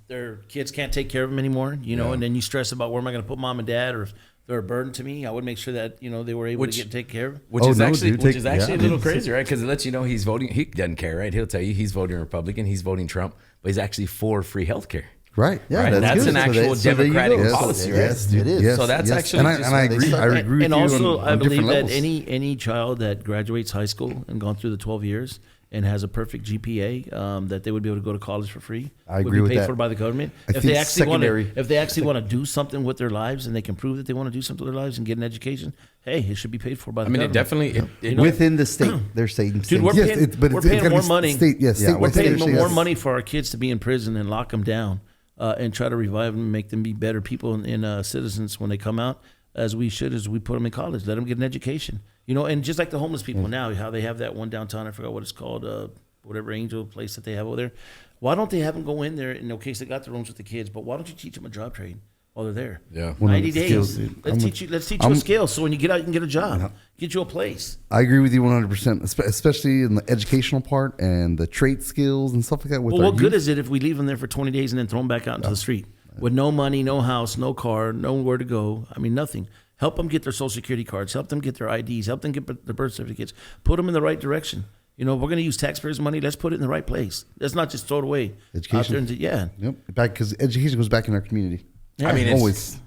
their kids can't take care of them anymore, you know, and then you stress about where am I going to put mom and dad, or if they're a burden to me. I would make sure that, you know, they were able to get taken care of. Which is actually a little crazy, right? Because it lets you know he's voting. He doesn't care, right? He'll tell you he's voting Republican, he's voting Trump, but he's actually for free health care. Right. Yeah. Right? That's good. an actual Democratic policy, right? Yes, it is. So that's actually. And I agree. I agree with and you also, on I believe different that levels. any child that graduates high school and gone through the 12 years and has a perfect GPA, that they would be able to go to college for free. I agree would with be paid that. for by the government. I If think they actually want secondary- to, if they actually want to do something with their lives and they can prove that they want to do something with their lives and get an education, hey, it should be paid for by the government. It definitely You know? Within the state, they're saying. Dude, we're Yes, paying, but we're it's paying gotta more be money. State, yes, we're within paying the state, more yes. money for our kids to be in prison and lock them down and try to revive them and make them be better people and citizens when they come out, as we put them in college, let them get an education. You know, and just like the homeless people now, how they have that one downtown, I forgot what it's called, whatever Angel place that they have over there. Why don't they have them go in there? In no case, they got the rooms with the kids, but why don't you teach them a job trade while they're there? Yeah. 90 days. Skills, dude. Let's teach you a skill, so when you get out, you can get a job, get you a place. I agree with you 100%, especially in the educational part and the trade skills and stuff like that. Well, what good is it if we leave them there for 20 days and then throw them back out into the street with no money, no house, no car, nowhere to go? I mean, nothing. Help them get their Social Security cards. Help them get their IDs. Help them get their birth certificates. Put them in the right direction. You know, if we're going to use taxpayers' money, let's put it in the right place. Let's not just throw it away. Education. Yeah. Yep. Because education goes back in our community. Yeah. I mean, it's- always.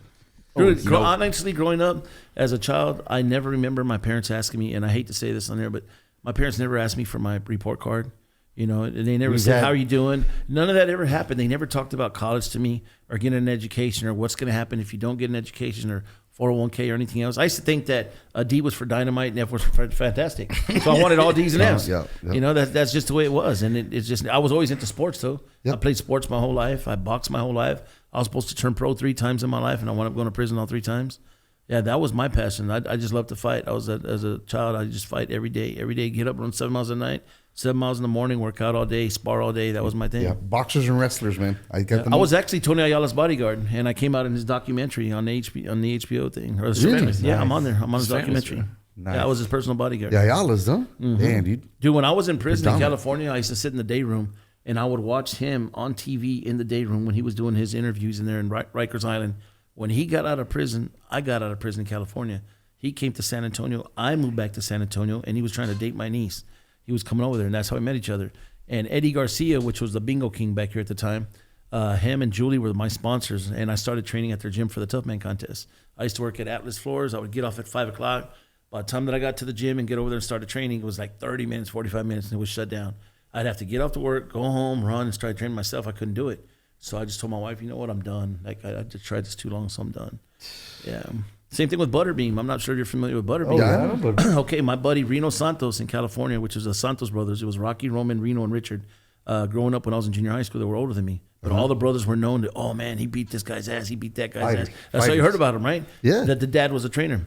Dude, honestly, growing up as a child, I never remember my parents asking me, and I hate to say this on there, but my parents never asked me for my report card. You know, and they never said, how are you doing? None of that ever happened. They never talked about college to me or getting an education or what's going to happen if you don't get an education or 401k or anything else. I used to think that a D was for dynamite and F was for fantastic. So I wanted all D's and F's. Yeah. You know, that's just the way it was. And it's just, I was always into sports though. Yep. I played sports my whole life. I boxed my whole life. I was supposed to turn pro 3 times in my life and I wound up going to prison all 3 times. Yeah, that was my passion. I just loved to fight. As a child, I just fight every day. Every day, get up, run 7 miles a night, 7 miles in the morning, work out all day, spar all day. That was my thing. Yeah, boxers and wrestlers, man. I was actually Tony Ayala's bodyguard, and I came out in his documentary on the HBO thing. Or Really? Yeah, I'm on there. I'm on his documentary. Nice. Yeah, I was his personal bodyguard. Yeah, Ayala's, huh? Damn, dude. Dude, when I was in prison in California, I used to sit in the day room, and I would watch him on TV in the day room when he was doing his interviews in there in Rikers Island. When he got out of prison, I got out of prison in California. He came to San Antonio. I moved back to San Antonio, and he was trying to date my niece. He was coming over there, and that's how we met each other. And Eddie Garcia, which was the bingo king back here at the time, him and Julie were my sponsors, and I started training at their gym for the Tough Man contest. I used to work at Atlas Floors. I would get off at 5 o'clock. By the time that I got to the gym and get over there and started training, it was like 30 minutes, 45 minutes, and it was shut down. I'd have to get off to work, go home, run, and start training myself. I couldn't do it. So I just told my wife, you know what, I'm done. Like, I just tried this too long, so I'm done. Yeah. Same thing with Butterbean. I'm not sure if you're familiar with Butterbean. Yeah. Okay, my buddy Reno Santos in California, which was the Santos brothers. It was Rocky, Roman, Reno, and Richard. Growing up when I was in junior high school, they were older than me. But all the brothers were known to, oh, man, he beat this guy's ass. He beat that guy's ass. That's how you heard about him, right? Yeah. That the dad was a trainer.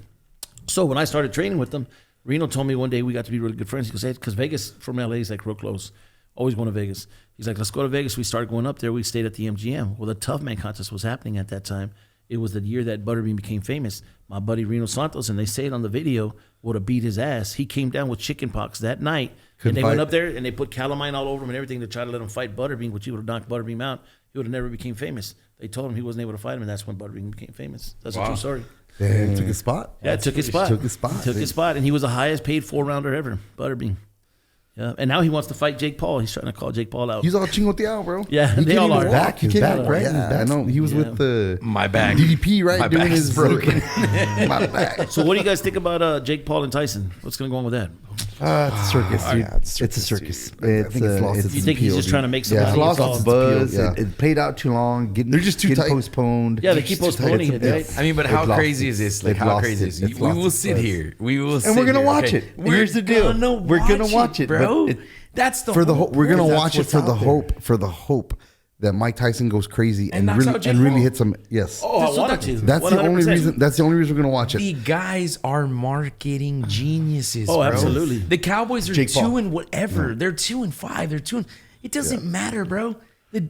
So when I started training with them, Reno told me one day we got to be really good friends. He goes, hey, because Vegas from LA is like real close. Always going to Vegas. He's like, let's go to Vegas. We started going up there. We stayed at the MGM. Well, the Tough Man contest was happening at that time. It was the year that Butterbean became famous. My buddy Reno Santos, and they say it on the video, would have beat his ass. He came down with chickenpox that night. And they went up there and they put calamine all over him and everything to try to let him fight Butterbean, which he would have knocked Butterbean out. He would have never became famous. They told him he wasn't able to fight him, and that's when Butterbean became famous. That's a true story. And took his spot. Yeah, took his spot. Took his spot. Took his spot, and he was the highest paid 4-rounder ever, Butterbean. Yeah, and now he wants to fight Jake Paul. He's trying to call Jake Paul out. He's all chingoteado, bro. Yeah, he they can't all even are. walk. His back, right? Yeah, I know. He was with the My back. DDP, right? My Doing back's his broken. my back. So what do you guys think about Jake Paul and Tyson? What's going to go on with that? It's a circus. Dude. Yeah, it's It's a circus. I think it's lost its You think he's appeal, just dude. trying to make some Yeah, money? it's lost It's all- its Buzz. Yeah. It played out too long. They're just too tight. postponed. Yeah, they keep postponing it, right? I mean, but They've how lost crazy it. is this? Like, They've how lost crazy it. is It's this? We lost will its sit buzz. here. We will sit And we're gonna here, watch okay? it. We're Here's the deal. gonna We're gonna watch it, bro. but That's the For the whole we're gonna point. watch it what's for the out there. hope that Mike Tyson goes crazy And and knocks out Jake really Paul. hits him. Yes. Oh, I So wanted to. That's the only 100%. reason. That's the only reason we're gonna watch The it. guys are marketing geniuses. Oh, bro. absolutely. The Cowboys are Jake 2 Paul. and whatever. They're 2-5. They're 2. It doesn't matter, bro.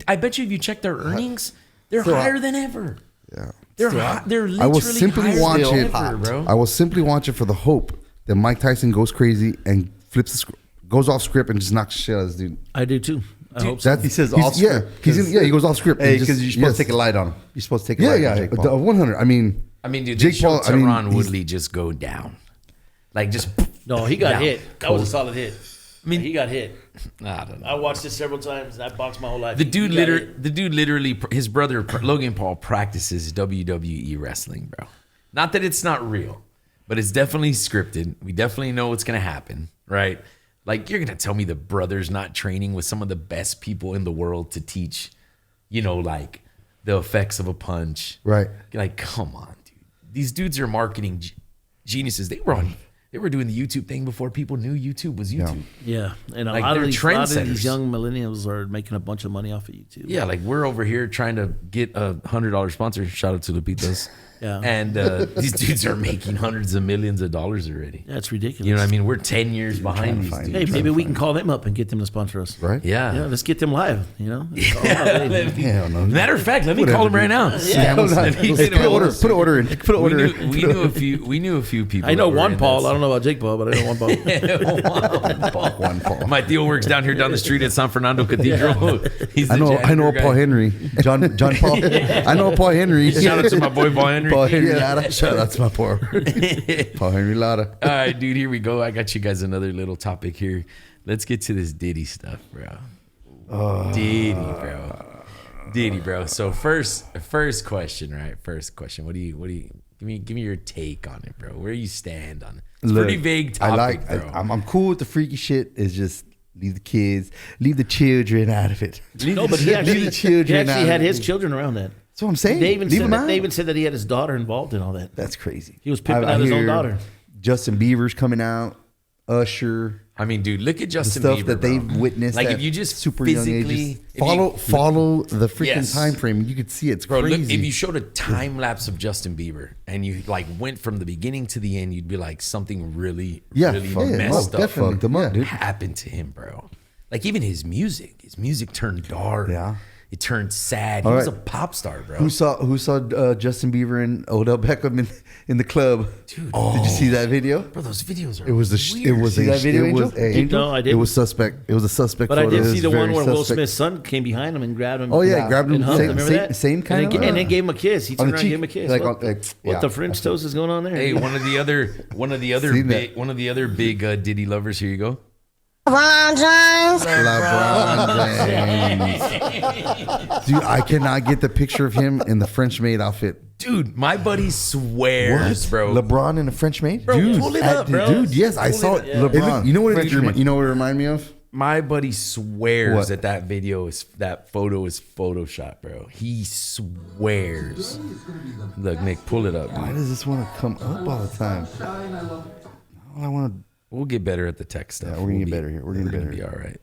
I bet you if you check their earnings, they're higher than ever. Yeah. They're literally I will simply higher watch than it. ever, bro. I will simply watch it for the hope that Mike Tyson goes crazy and goes off script and just knocks shit out of this dude. I do too. I hope so. That's He says he's- off script, he goes off script. Hey, and just- because you're supposed to yes. take a light on him. You're supposed to take a Yeah, light on yeah, Jake Paul. 100. I mean, Dude, Jake they showed Paul. I mean, Tyron he's- Woodley just go down. Like, just. No, he got down. hit. That was a solid hit. I mean, he got hit. I don't know. I watched it several times. And I boxed my whole life. The He dude got hit. literally, his brother Logan Paul practices WWE wrestling, bro. Not that it's not real, but it's definitely scripted. We definitely know what's gonna happen, right? Like, you're gonna tell me the brother's not training with some of the best people in the world to teach, like the effects of a punch, Right. Like, come on, dude. These dudes are marketing geniuses. They were doing the YouTube thing before people knew YouTube was YouTube. Yeah, and Like, a lot they're of these trendsetters. young millennials are making a bunch of money off of YouTube. Yeah, like we're over here trying to get a $100 sponsor. Shout out to Lupitas. Yeah. And these dudes are making hundreds of millions of dollars already. That's ridiculous. You know what I mean? We're 10 years behind these dudes. Hey, maybe we can call them up and get them to sponsor us. right? Yeah. Yeah, let's get them live. Call them out, baby. Hell no. Matter of fact, let me call him right now. Yeah. Let me Hey, get him put on. an order in. Put an We order in. knew a few people. I know that were one in Paul. that. I don't know about Jake Paul, but I know one Paul. One Paul. My Theo works down here down the street at San Fernando Cathedral. He's the I know janitor guy. Paul Henry. John Paul. I know Paul Henry. Shout out to my boy Paul Henry. Paul Henry Lara. Shout out to my Paul. Paul Henry Lara. All right, dude, here we go. I got you guys another little topic here. Let's get to this Diddy stuff, bro. Diddy, bro. So first question, right? First question. What do you give me your take on it, bro? Where you stand on it? It's a pretty vague topic, bro. I'm cool with the freaky shit. It's just leave the kids, leave the children out of it. No, but he actually, had his children around that. That's what I'm saying. They even, leave said them that, out. they even said that he had his daughter involved in all that. That's crazy. He was pimping out his own hear daughter. Justin Bieber's coming out. Usher. I mean, dude, look at Justin the stuff Bieber, that bro. they've witnessed. Like, at if you just super young physically ages. Follow the freaking Yes. time frame. You could see it's Bro, crazy. look, if you showed a time lapse of Justin Bieber and you like went from the beginning to the end, you'd be like something really messed up definitely. Fucked him up, dude. happened to him, bro. Like even his music turned dark. Yeah. It turned sad. He All was a right. pop star, bro. Who saw Justin Bieber and Odell Beckham in the club? Dude. Did you see that video? Bro, those videos are It was weird. that video, Angel? No, I didn't. It was suspect. It was a suspect. But I photo. did It see was the one very where Will suspect. Smith's son came behind him and grabbed him. Oh yeah, grabbed him. and hugged him. Same, Remember that? same kind and of. then gave him a kiss. He on turned the around and gave him a cheek. kiss. Like, what the French toast is going on there? Hey, one of the other Seen that. big Diddy lovers. Here you go. LeBron James. Dude, I cannot get the picture of him in the French maid outfit. Dude, my buddy swears, bro. LeBron in a French maid? Bro, pull it up, bro. Dude, yes, I saw it. Yeah. LeBron. You know what? French maid. You know what it reminded me of? My buddy swears What? that photo is Photoshop, bro. He swears. Look, Nick, pull it up. Why does this want to come up all the time? I want to. We'll get better at the tech stuff. Yeah, we're gonna get better here. We're gonna be all right.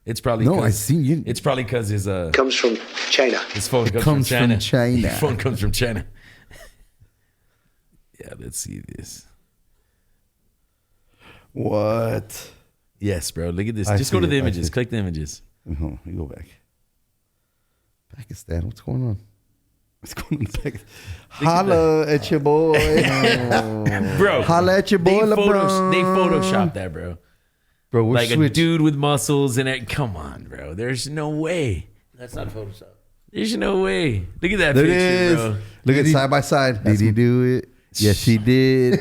It's probably No, I see you. It's probably because his Comes from China. his phone comes from China. His phone comes from China. Yeah, let's see this. What? Yes, bro. Look at this. I Just go see to the it. I images. see. Click the images. Hold on, you go back. Pakistan, what's going on? What's going on in Pakistan? Holla at your boy. Bro, Holla at your boy, LeBron. They photoshopped that, bro. Bro, we're Like a switched. dude with muscles and it. Come on, bro. There's no way. That's not Photoshop. There's no way. Look at that There it picture, is. bro. Look at side by side. Did he do it? Yes, he did.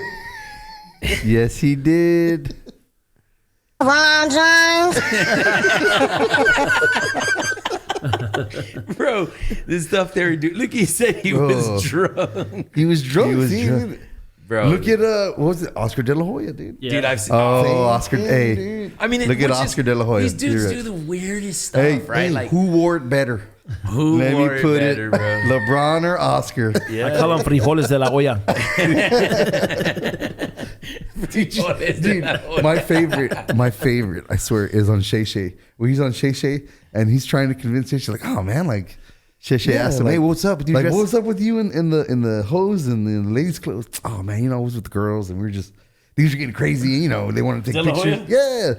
Yes, he did. Bro, this stuff they were doing. Look, he said he was drunk. He was drunk. He was see? drunk. Bro, Look at what was it? Oscar De La Hoya, dude. Yeah. dude, I've seen. Oh, Oscar. Hey, dude. I mean, look at which is- Oscar De La Hoya. These dudes You're right. do the weirdest stuff, hey, right? hey, Like who wore it better? who Let wore me put better, it, bro? LeBron or Oscar? I call them frijoles de la olla. Dude, my favorite, I swear, is on Shay Shay. When he's on Shay Shay and he's trying to convince Shay Shay, like, oh man, like Shay Shay asked him, like, hey, what's up? dude, Like, dress- what's up with you in the hose and the ladies' clothes? Oh man, you know, I was with the girls and we were just. These are getting crazy, you know. They want to take De La Hoya? pictures.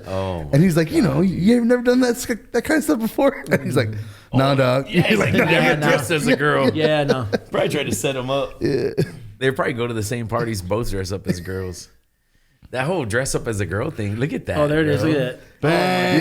Yeah. Oh, And he's like, you know, you have never done that kind of stuff before? And he's like, no, dog. yeah, he's like, "No." never dressed as a girl. Yeah, no. Probably tried to set him up. Yeah. They probably go to the same parties, both dress up as girls. That whole dress up as a girl thing. Look at that. Oh, there it is. bro. Look at that.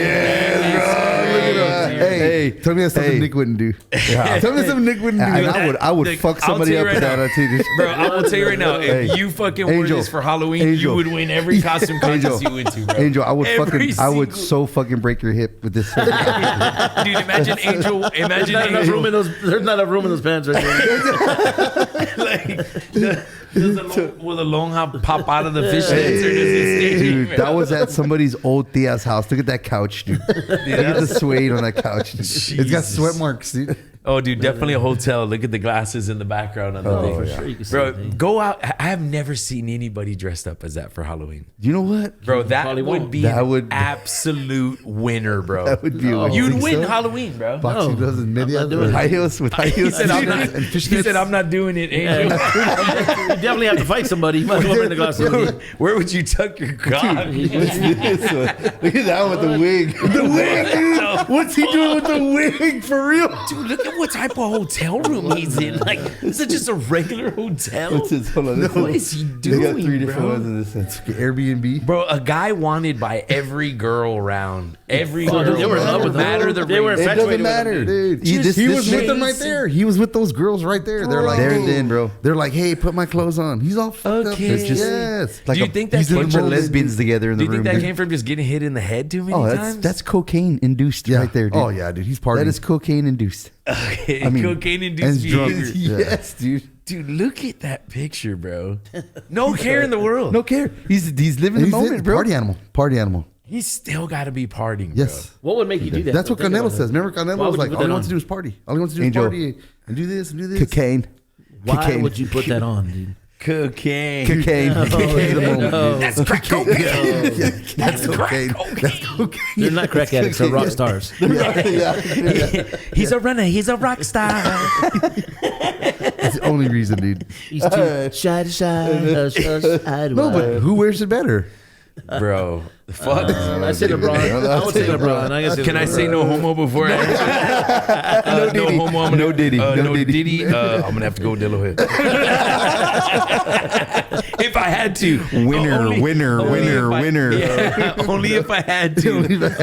Hey, tell me that's something Nick wouldn't do. Tell me something Nick wouldn't do. And I would fuck I'll somebody tell you up right without now. a titty. Bro, I will tell you right now, if Hey, you fucking wore Angel, this for Halloween, you Angel. would win every costume contest you went to, bro. Angel, I would Every I would single- so fucking break your hip with this. Dude, imagine Angel. Imagine There's not enough room in Angel. those. There's not enough room in those pants right there. Will a long hop pop out of the fish heads or does it stay? Dude, that was at somebody's old tia's house. Look at that couch, dude. Look at the suede on that couch. Dude. It's got Jesus. sweat marks, dude. Oh, dude, definitely a hotel. Look at the glasses in the background on the thing. For sure, you can see Bro, it. go out. I have never seen anybody dressed up as that for Halloween. You know what? Bro, that probably would won't. be That an would- absolute winner, bro. That would be. You'd think win so? Halloween, bro. Boxing No, gloves and medias I'm not doing with it. high heels with high He heels. said, I'm not, and he fishnets. said, I'm not doing it, Angel. You definitely have to fight somebody. You might go over in the glass. Where would you tuck your cock? What's this one? Look at that with the wig. The wig, dude. What's he doing with the wig for real? Dude, look at what type of hotel room he's in. Like, is it just a regular hotel? What's this? Hold on. What is he doing, They got three different bro? ones in this. It's Airbnb. Bro, a guy wanted by every girl around. Every girl. they were in love with no matter him. the They were race. It infatuated doesn't with matter, him, dude. Just He was with them right chasing- there. He was with those girls right there. They're like, There hey, and then, bro. They're like, hey, put my clothes on. He's all fucked up. Okay. It's just, yes. Do you think that he's in came the Bunch of moment. lesbians together in Do the you think room. that dude. came from just getting hit in the head too many Oh, times? that's cocaine induced Yeah. right there, dude. Oh yeah, dude. He's partying. That is cocaine induced. okay. I mean, Cocaine and induced he's drunk. behavior. Yes, dude. Dude, look at that picture, bro. No care in the world. No care. He's living the He's moment, a bro. party animal. Party animal. He's still got to be partying, Yes. What would make you do that? That's what Think Canelo about says. it. Remember, Canelo Why was would you like, put all he that wants on? to do is party. All he wants to do Angel. is party and do this and do this. Cocaine. Why Cocaine. would you put that on, dude? Cocaine. Cocaine. Cocaine the moment, dude. That's crack cocaine. That's cocaine. That's cocaine. They're not crack addicts. They're rock stars. He's a runner. He's a rock star. That's the only reason, dude. He's too shy to shine. No, but who wears it better? Bro, fuck. I say LeBron. I would say LeBron. I guess Can I say no homo before I answer? No Diddy. homo. I'm gonna- No Diddy. No No Diddy. Diddy. I'm going to have to go with De La Hoya. If I had to. Winner, winner, only winner, if I- winner. Yeah, only if I had to.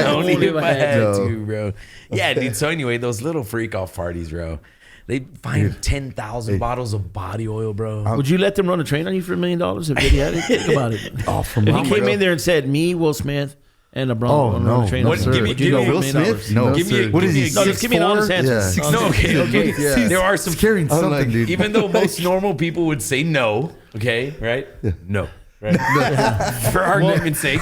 Only if I had to. to, bro. Yeah, dude. So anyway, those little freak off parties, bro. They find 10,000 bottles of body oil, bro. Would you let them run a train on you for $1 million if Diddy had it? Think about it. Oh, from If he came in there and said, "Me, Will Smith, and LeBron Oh, run no. a train No, on sir. you," Give me- would you give go me- for Will $1 million? Smith? No, Give me sir. a- What give is me he? a- No, just give me an honest answer. Yeah. No, okay. Yeah. There are some. He's carrying something, dude. Even though most normal people would say no, okay, right? No, For argument's sake,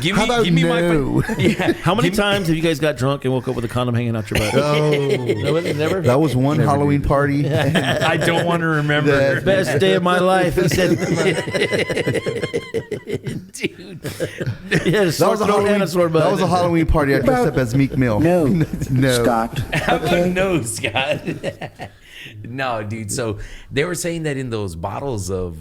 give me my phone. Yeah. How many times have you guys got drunk and woke up with a condom hanging out your butt? Never. That was one Halloween party. I don't want to remember. Best day of my life. He said, dude. That was a Halloween party. I dressed up as Meek Mill. No, Scott. How about no, Scott? No, dude. So they were saying that in those bottles of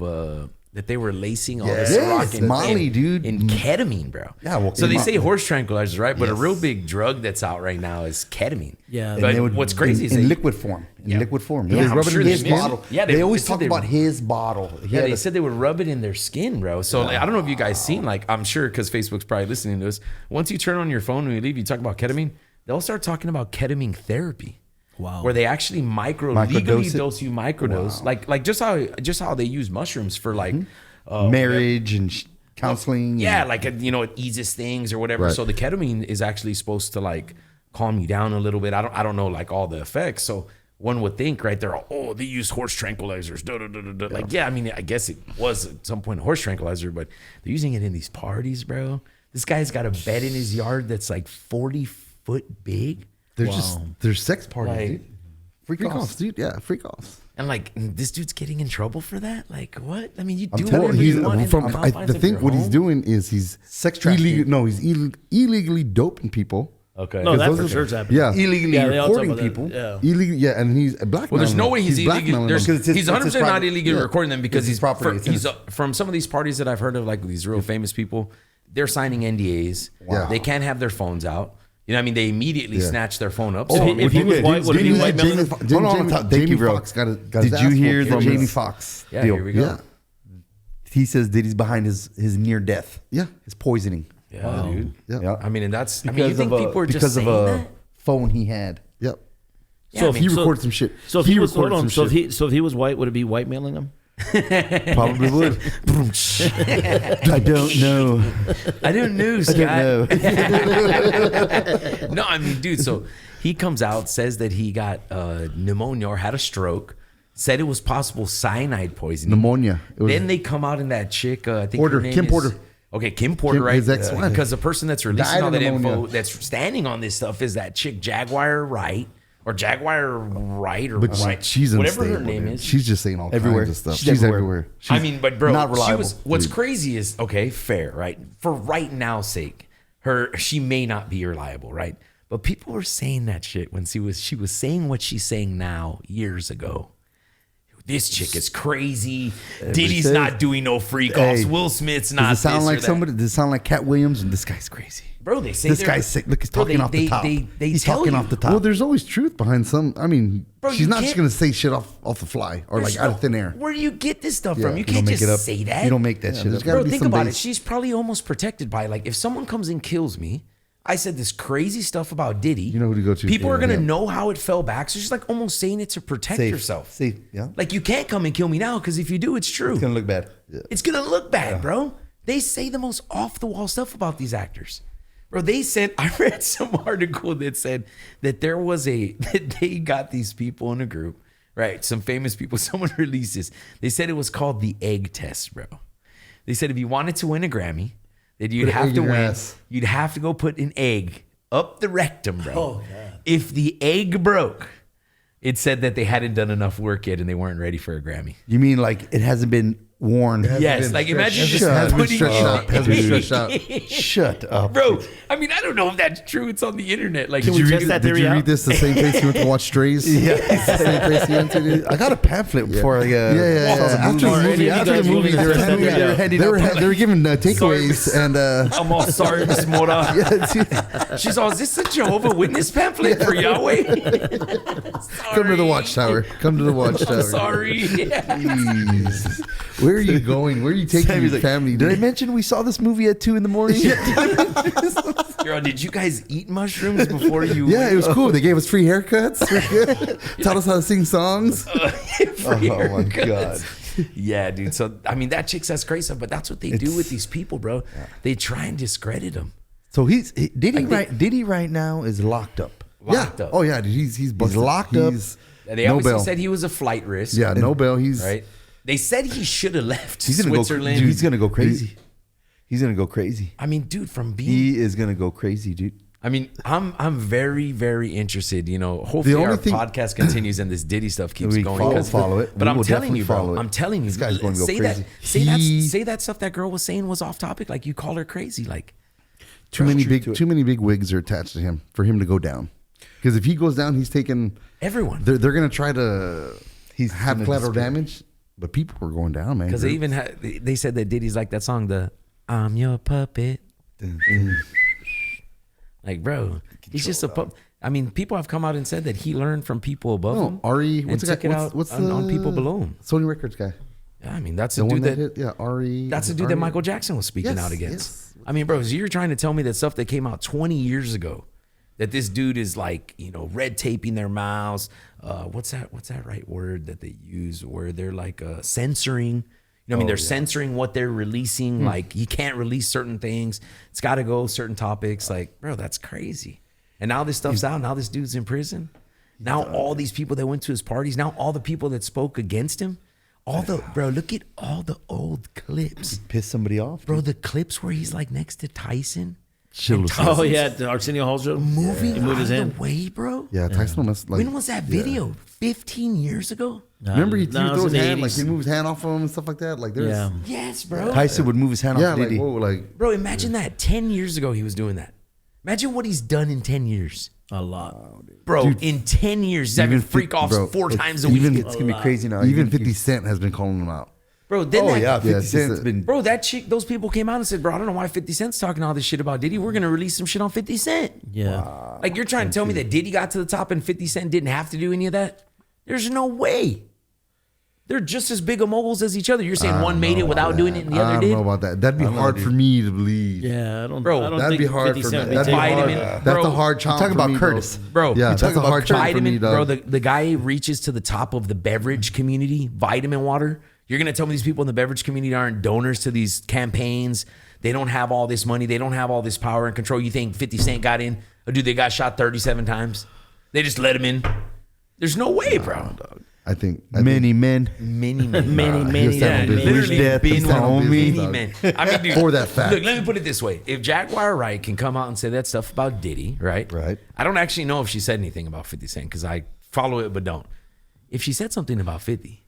that they were lacing all this rock and Molly, dude, and ketamine, bro. Yeah. Well, so they say horse tranquilizers, right? But a real big drug that's out right now is ketamine. Yeah. But what's crazy is in liquid form. In liquid form. Yeah, They rub it in his did. bottle. Yeah, they always said talk about his bottle. Yeah, they said they would rub it in their skin, bro. So like, I don't know if you guys seen, like, I'm sure because Facebook's probably listening to us. Once you turn on your phone when you leave, you talk about ketamine. They'll start talking about ketamine therapy. Wow. Where they actually legally dose you microdose, like just how they use mushrooms for like marriage and counseling. Yeah, like it eases things or whatever. Right. So the ketamine is actually supposed to like calm you down a little bit. I don't know like all the effects. So one would think, right, they're all, they use horse tranquilizers. Like, yeah, I mean, I guess it was at some point a horse tranquilizer, but they're using it in these parties, bro. This guy's got a bed in his yard that's like 40 foot big. They're sex parties, Like, dude. Freak offs, dude. Yeah, freak offs. And like, this dude's getting in trouble for that? Like, what? I mean, you I'm do telling whatever you, you want in the confines the of thing, your what he's home. doing is he's Sex trafficking. illegally doping people. Okay. No, that Those for are- sure is happening. Yeah. Illegally they all talk recording about that. people. Yeah. Illegally, yeah, and he's blackmailing. Well, there's no way he's illegally. blackmailing There's, them. Because he's it's his 100% not private- illegally yeah. recording them because It's his he's property. It's he's from some of these parties that I've heard of, like these real famous people. They're signing NDAs. Wow. They can't have their phones out. You know what I mean? They immediately snatch their phone up. So if he was white, would it be white mailing? Jamie Foxx got his Did ass you hear whooped the from Jamie this. Foxx Yeah, deal? here we go. Yeah, He says that he's behind his near death. yeah. His poisoning. Yeah, dude. Yeah. I mean, and that's. I mean, Because you think of a, people are just because of saying a that? phone he had. Yep. Yeah, So I if mean, He so- recorded some shit. So if he was recorded hold on, some shit. so if he was white, would it be white mailing him? Probably would. I don't know. I don't know, I Scott. don't know. No, I mean, dude. So he comes out, says that he got pneumonia or had a stroke. Said it was possible cyanide poisoning. Pneumonia. It was- Then they come out and that chick, I think Porter, her name Kim is- Porter. Okay, Kim Porter, Kim- right? his ex-wife. Because the person that's releasing Died all of that info, pneumonia. that's standing on this stuff, is that chick Jaguar Wright or Jaguar Wright or But Wright, she's whatever her unstable, name dude. is. She's just saying all Everywhere. kinds of stuff. She's She's everywhere. everywhere. I mean, but bro, not reliable, what's dude. crazy is, okay, fair, right? For right now's sake, she may not be reliable, right? But people were saying that shit when she was saying what she's saying now years ago. This chick is crazy. Diddy's says- not doing no freak offs. Hey, Will Smith's not. Does it sound this or like that. somebody? Does it sound like Cat Williams? And this guy's crazy. Bro, they say This they're- guy's sick. Look, he's Bro, talking off the top. They He's tell talking you. off the top. Well, there's always truth behind some. I mean, Bro, she's you not just can't- going to say shit off the fly or There's like out no- of thin air. Where do you get this stuff Yeah, from? You you can't don't make just it up. say that. You don't make that shit there's up. gotta Bro, be think some about base. it. She's probably almost protected by, like, if someone comes and kills me, I said this crazy stuff about Diddy. You know who to go to. People are Yeah. gonna Yeah. know how it fell back. So she's like almost saying it to protect Safe. yourself. Safe. Yeah. Like, you can't come and kill me now because if you do, it's true. It's gonna look bad. It's gonna look bad, bro. They say the most off the wall stuff about these actors. Bro, they said, I read some article that said that that they got these people in a group, right? Some famous people, someone released this. They said it was called the egg test, bro. They said if you wanted to win a Grammy, that you'd Put an have egg to in your win, ass. you'd have to go put an egg up the rectum, bro. Oh, God. If the egg broke, it said that they hadn't done enough work yet and they weren't ready for a Grammy. You mean like it hasn't been worn? Yes, like imagine just Has been putting stretched out. Has been it- stretched out. Shut up, Bro, I mean, I don't know if that's true. It's on the internet. Like, Can we test that Did theory you out? read this the same place you went to watch Strays? Yeah. It's the same place you went to, dude? I got a pamphlet before I. Yeah. After the Or any movie, of you after the guys movie, willing to they were test that handing- theory out? they were giving takeaways and I'm all sorry, Miss Mora. yeah, dude, She's all, is this a Jehovah Witness pamphlet for Yahweh? come to the Watchtower. Come to the Watchtower. I'm sorry. Jeez. Where are you going? Where are you taking Sammy's your like, family? Did I dude? mention we saw this movie at 2 a.m? Girl, did you guys eat mushrooms before you Yeah, it was cool. They gave us free haircuts. Taught us how to sing songs. Oh my God. Yeah, dude. So, I mean, that chick says great stuff, but that's what they do with these people, bro. They try and discredit them. So Diddy right now is locked up. Locked up. Oh yeah, dude, he's busted. locked up. They obviously Nobel. said he was a flight risk. Yeah, Nobel. He's Right? They said he should have left He's gonna Switzerland. go. He's gonna go crazy. He's gonna go crazy. I mean, dude, from being He is gonna go crazy, dude. I mean, I'm very, very interested. You know, hopefully only our thing- podcast continues and this Diddy stuff keeps We going. follow- because- follow it. But We I'm will telling definitely you, bro. follow it. I'm telling you, This guy's going to go say crazy. that. Say that stuff that girl was saying was off topic. Like you call her crazy. Like Too many big wigs are attached to him for him to go down. Because if he goes down, he's taking everyone. They're going to try to have gonna collateral disappear. damage, but people are going down, man. Because they even they said that Diddy's like that song, the "I'm Your Puppet." Like, bro, he's just a pup. I mean, people have come out and said that he learned from people above him. Ari, and what's the took guy? it out What's on people below him. Sony Records guy. Yeah, I mean, that's The the one dude that. hit, yeah, Ari. That's the dude that Michael Jackson was speaking Yes, out against. yes. I mean, bro, so you're trying to tell me that stuff that came out 20 years ago, that this dude is like, you know, red taping their mouths. What's that right word that they use where they're like censoring? You know, I mean, they're censoring what they're releasing. Like, you can't release certain things. It's got to go certain topics. Like, bro, that's crazy. And now this stuff's out. Now this dude's in prison. Now all these people that went to his parties. Now all the people that spoke against him. Bro, look at all the old clips. Piss somebody off, Bro, the clips where he's like next to Tyson. Oh yeah, the Arsenio Hall show. Moving He moved his out hand. of the way, bro. Yeah, Tyson must like. When was that video? 15 years ago? Remember he No, it threw was his in the hand, like 80s. he moved his hand off of him and stuff like that. Like there's, Yeah. Yes, bro. Tyson would move his hand yeah, off like Diddy. whoa, like Bro, imagine that. 10 years ago he was doing that. Imagine what he's done in 10 years. A lot. Bro, in 10 years, he's having freak offs bro, 4 it's- times a week. It's gonna be crazy now. even 50 Cent has been calling him out. Bro, then Oh that, yeah, 50 it's Cent's just a- been. Bro, that chick, those people came out and said, bro, I don't know why 50 Cent's talking all this shit about Diddy. We're going to release some shit on 50 Cent. Yeah. Like, you're trying to tell me that Diddy got to the top and 50 Cent didn't have to do any of that? There's no way. They're just as big of moguls as each other. You're saying one made it without doing it and the I other don't did? know about that. That'd be hard for me to believe. Yeah, I don't. Bro, I don't That'd think be hard 50 for Cent me. would That'd be be taking hard. it. That's Bro, a hard chomp. talking for about me, Curtis. Bro, Yeah, that's a hard chomp for vitamin, me, dog. bro. The guy reaches to the top of the beverage community, vitamin water. You're gonna tell me these people in the beverage community aren't donors to these campaigns? They don't have all this money. They don't have all this power and control. You think 50 Cent got in? Or dude, they got shot 37 times. They just let him in. There's no way, bro. I think Many men. Many men. Many, Yeah, business. literally Wish death been upon one me. many men. I mean, dude, For that fact. Look, let me put it this way: if Jaguar Wright can come out and say that stuff about Diddy, right? Right. I don't actually know if she said anything about 50 Cent because I follow it but don't. If she said something about 50,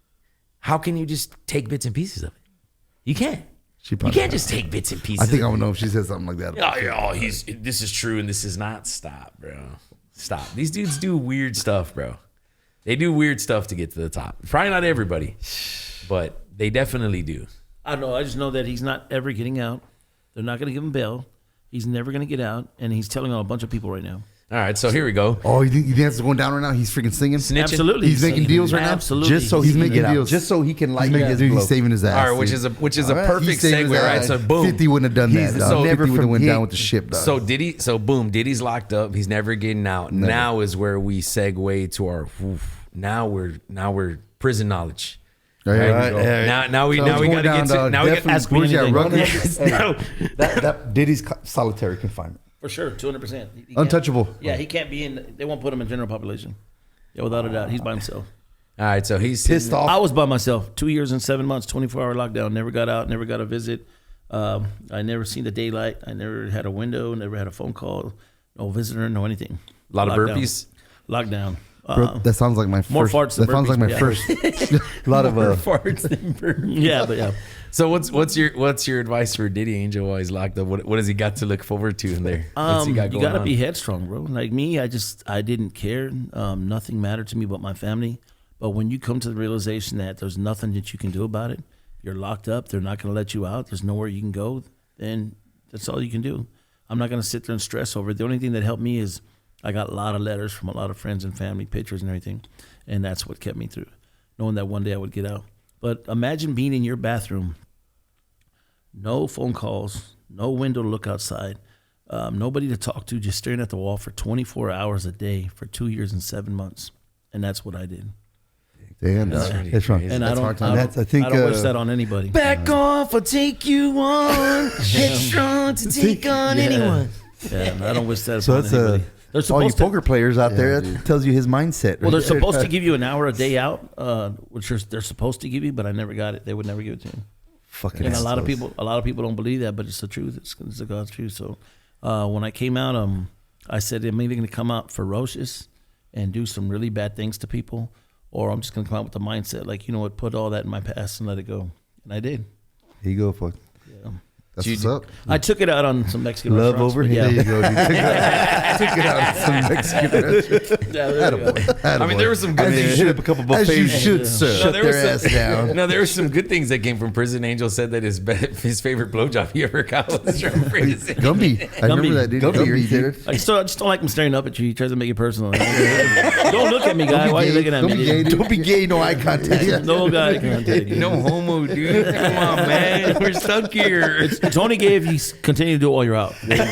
how can you just take bits and pieces of it? You can't. She You probably can't not. just take bits and pieces. I think I of would know if she said something like that. this is true and this is not. Stop, bro. Stop. These dudes do weird stuff, bro. They do weird stuff to get to the top. Probably not everybody, but they definitely do. I don't know. I just know that he's not ever getting out. They're not going to give him bail. He's never going to get out, and he's telling on a bunch of people right now. All right, so here we go. Oh, you think that's going down right now? He's freaking singing. Snitching. Absolutely, He's making deals right now? Absolutely, Just so He's he can making get out. deals. Just so he can light his Dude, blow. he's saving his ass. All right, which is a All right, perfect he's saving segue, his right? ass. So boom, 50 wouldn't have done that. so Dog. 50 would have went he- down with the ship, dog. So Diddy's locked up. He's never getting out. Never. Now is where we segue to our. Now we're prison knowledge. There you Right? go. Now we So got it's to going get down, to dog. now we got Definitely. Ask me Where's anything. Rutgers? no. That Diddy's solitary confinement. For sure, 200%. Untouchable. Yeah, he can't be in. They won't put him in general population. Yeah, without a doubt, he's by himself. All right, so he's Pissed off. I was by myself. 2 years and 7 months, 24-hour lockdown. Never got out. Never got a visit. I never seen the daylight. I never had a window. Never had a phone call. No visitor. No anything. A lot of Lockdown. burpees. Lockdown. Bro, that sounds like my more first. farts than That sounds like my burpees, first. A lot of farts than burpees. Yeah, but yeah. So what's your advice for Diddy Angel while he's locked up? What has he got to look forward to in there? What's he got You going gotta on? be headstrong, bro. Like me, I didn't care. Nothing mattered to me but my family. But when you come to the realization that there's nothing that you can do about it, you're locked up. They're not gonna let you out. There's nowhere you can go. Then that's all you can do. I'm not gonna sit there and stress over it. The only thing that helped me is I got a lot of letters from a lot of friends and family, pictures and everything, and that's what kept me through, knowing that one day I would get out. But imagine being in your bathroom, no phone calls, no window to look outside, nobody to talk to, just staring at the wall for 24 hours a day for 2 years and 7 months, and that's what I did. Damn, That's right. And I don't wish that on anybody. Back off, I'll take you on. Headstrong to take on anyone. Yeah, I don't wish that So upon anybody. They're All you supposed to. poker players out there, that tells you his mindset. Well, they're right? supposed to give you an hour a day out, which they're supposed to give you, but I never got it. They would never give it to me. Fucking And a lot of assholes. people don't believe that, but it's the truth. It's the God's truth. So when I came out, I said I'm either going to come out ferocious and do some really bad things to people, or I'm just going to come out with the mindset like, you know what, put all that in my past and let it go. And I did. Here you go, fuck. Yeah. That's what's up. I took it out on some Mexican Love restaurants, over but here. yeah. There you go, dude. Took it out on some Mexican restaurants. Yeah, there you go. I mean, there were some good As you things. should, a couple buffets. As you should, sir. Shut there were their ass down. No, there were some good things that came from prison. Angel said that his favorite blowjob he ever got was from prison. Gumby. I remember that, dude. Gumby, dude. I just don't like him staring up at you. He tries to make it personal. Don't look at me, guy. Why are you looking at me? Don't be gay. No eye contact. No eye contact. No homo, dude. Come on, man. We're stuck here. It's only gay if you continue to do it while you're out. That's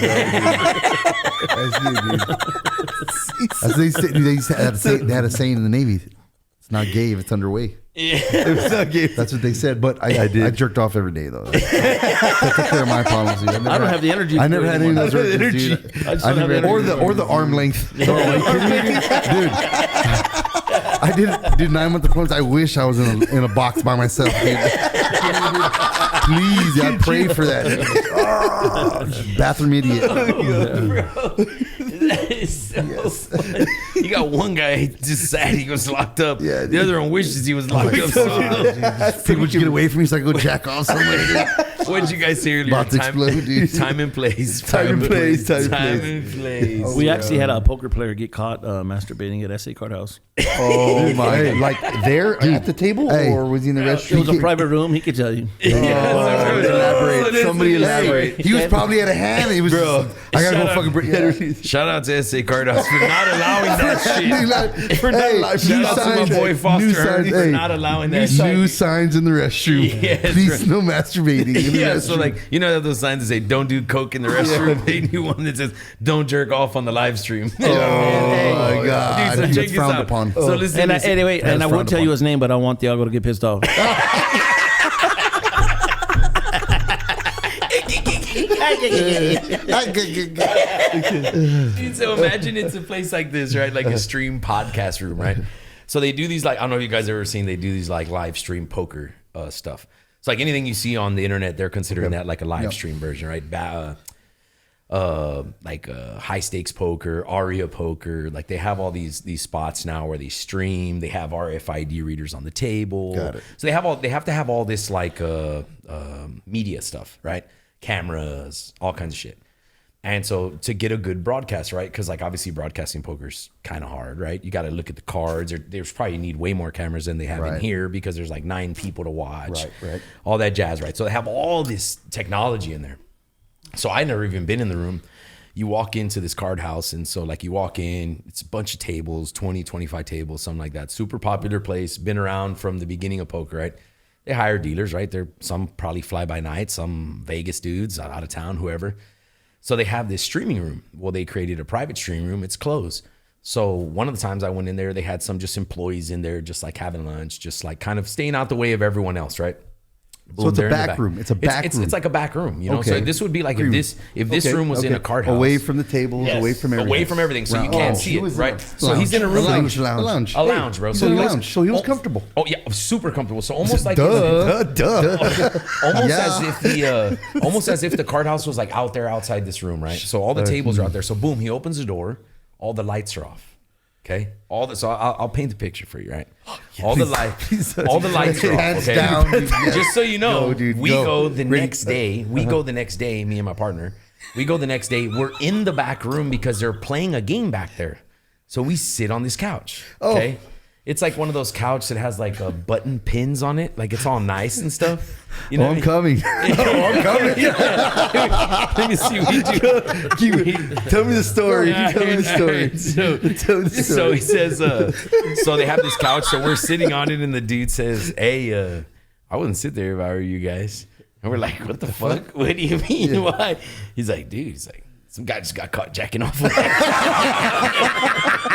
it, dude. As they say, they had a saying in the Navy. It's not gay if it's underway. Yeah. It's not gay. That's what they said. But I jerked off every day though. That took care of my problems. Dude. I don't have the energy. I never had any of those urges, dude. I never had or the arm length. Dude. I did 9 month deployments. I wish I was in a box by myself, dude. Please, I pray for that. Bathroom idiot. That is so funny. You got one guy just sad he was locked up. Yeah, the other one wishes he was locked up. People would get away from me so I could go jack off somewhere. Dude. What did you guys say earlier? About to explode, dude. Time and place. Time and place. We actually had a poker player get caught masturbating at SA Card House. Oh my! Like there at the table, or was he in the It restaurant? was a private room. He could tell you. Elaborate. Somebody elaborate. He was probably at a hand. He was. Bro, I gotta go fucking break. Shout out to SA Card House for not allowing that shit. For not allowing. Shout out to my boy Foster Hearn for not allowing that shit. New signs in the restroom. Yes, Please, right. no masturbating. In the Yeah, restroom. so like you know those signs that say "Don't do coke in the restroom." They do one that says "Don't jerk off on the live stream." Oh my God! Dude, so check It's this frowned out. upon. So listen, And listen. anyway, and I frowned won't tell you his name, but I want Thiago to get pissed off. Dude, so imagine it's a place like this, right? Like a stream podcast room, right? So they do these like I don't know if you guys ever seen. They do these like live stream poker stuff. It's like anything you see on the internet, they're considering that like a live stream version, right? High stakes poker, Aria poker. Like they have all these spots now where they stream. They have RFID readers on the table. Got it. So they have to have all this like media stuff, right? Cameras, all kinds of shit. And so to get a good broadcast, right? Because like obviously broadcasting poker's kind of hard, right? You got to look at the cards. There's probably need way more cameras than they have in here because there's like 9 people to watch. Right. All that jazz, right? So they have all this technology in there. So I never even been in the room. You walk into this card house, and so like you walk in, it's a bunch of tables, 20, 25 tables, something like that. Super popular place, been around from the beginning of poker, right? They hire dealers, right? They're some probably fly by night, some Vegas dudes out of town, whoever. So they have this streaming room. Well, they created a private streaming room. It's closed. So one of the times I went in there, they had some just employees in there, just like having lunch, just like kind of staying out the way of everyone else, right? So it's a they're in the back room. It's a back room. It's like a back room, you know. Okay. So this would be like if this room was in a card house, away from the tables, Yes. away from everything, away from everything, so you can't see it, right? So he's in a room, lounge, a lounge, bro. He's So in a he was- lounge, so he was comfortable. Oh yeah, super comfortable. So almost like Duh. almost as if the card house was like out there outside this room, right? So all the tables are out there. So boom, he opens the door, all the lights are off. Okay, so I'll paint the picture for you, right? All the lights are off. Hands Okay, down, dude. just so you know, Go, dude, we go. go the next day. We go the next day. Me and my partner, we go the next day. We're in the back room because they're playing a game back there. So we sit on this couch. Okay. It's like one of those couches that has like button pins on it, like it's all nice and stuff. You know I'm what coming. I'm coming. Let me see. Tell me the story. Tell me the story. So he says, so they have this couch, so we're sitting on it, and the dude says, "Hey, I wouldn't sit there if I were you guys." And we're like, "What the fuck? What do you mean? Why?" He's like, "Dude," some guy just got caught jacking off."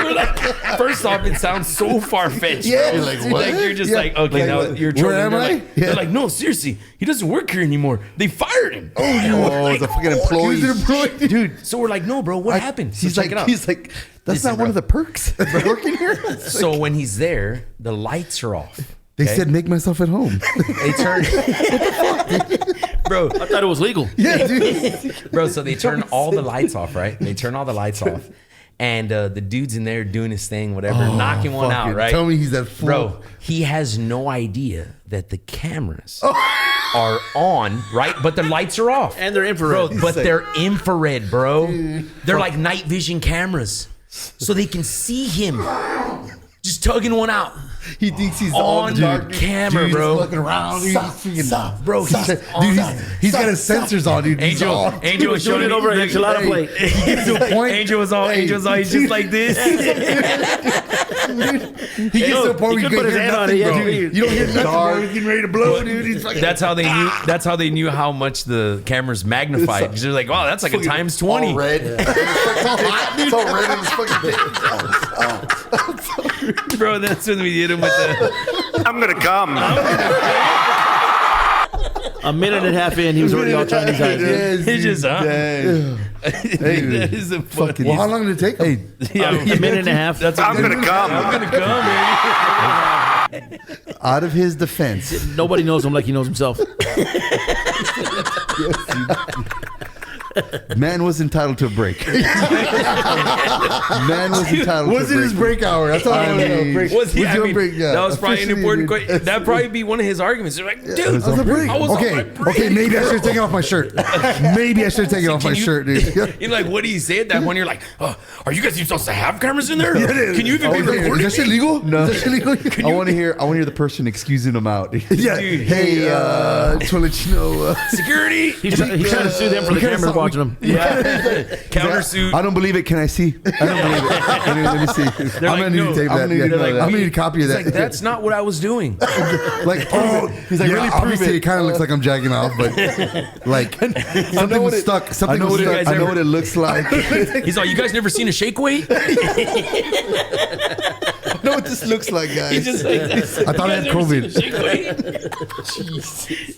We're like, first off, it sounds so far fetched. Yeah, bro. you're like, what? You're just Yeah. like, okay, Like, now what? you're Where trolling. am They're I? like, they're like, no, seriously, he doesn't work here anymore. They fired him. Oh, the fucking employee. He was an employee. Dude, so we're like, no, bro, what happened? So He's check it out. like, that's Listen, not one bro. of the perks of working here. So when he's there, the lights are off. They okay? said, make myself at home. They turn, bro. I thought it was legal. Yeah, dude. Bro, so they turn all the lights off, right? They turn all the lights off. And the dude's in there doing his thing, whatever, knocking one out, fucking right? tell me he's that fool. Bro, he has no idea that the cameras are on, right? But the lights are off. And they're infrared. Bro, but they're infrared, bro. They're like night vision cameras. So they can see him just tugging one out. He thinks he's on the camera, dude, bro. He's looking around. Dude, Bro, he's he's got his sensors on, dude. He's all- Angel was showing it over an enchilada plate. He gets to a point. Angel was all, he's just like this. He gets to a point he where could put his hand on it, bro. yeah, You don't hear nothing, bro. He's getting ready to blow, dude. He's fucking. That's how they knew. That's how they knew how much the cameras magnified. Because they're like, wow, that's like a times 20. All red. It's all red in his fucking dick. Bro, that's when we hit him with the. I'm gonna come. A minute and a half in, he was already all Chinese eyes. Yes, He just, huh? Dang. That is a fucking. Well, how long did it take him? Yeah, A minute and a half. That's I'm gonna come. I'm gonna come, baby. Out of his defense, Nobody knows him like he knows himself. man was entitled to a break. Man was entitled Was to it a his break. break hour? That's all I want to know. Break. Was he? Was I your mean, break? Yeah. that was probably an Officially, important dude. question. That'd probably be one of his arguments. They're like, dude, It was a break. I was on my Okay, break. okay, maybe I should have taken off my shirt. Maybe I should have taken off my Can you- shirt, dude. You're like, what do you say at that point? You're like, oh, are you guys even supposed to have cameras in there? Yeah, it is. Can you even be Is recording? that shit legal? No. Is that shit legal? I want to hear the person excusing him out. Yeah. Dude, Hey, just want to let you know. Security. He's trying to sue them for the kinda cameras saw- watching him. Yeah. Countersuit. I don't believe it. Can I see? I don't believe it. Let me see. They're I'm like, gonna need no. to tape I'm that. gonna need- Yeah. they're like, I'm gonna need a copy of It's that. like, that's not what I was doing. Like, oh, he's like, Yeah, really prove obviously, it. it kind of looks like I'm jacking off, but like something was stuck. I Something know was what it, stuck. I know what it looks like. He's like, you guys never seen a shake weight? I know what this looks like, guys. He's just like, I thought I had COVID.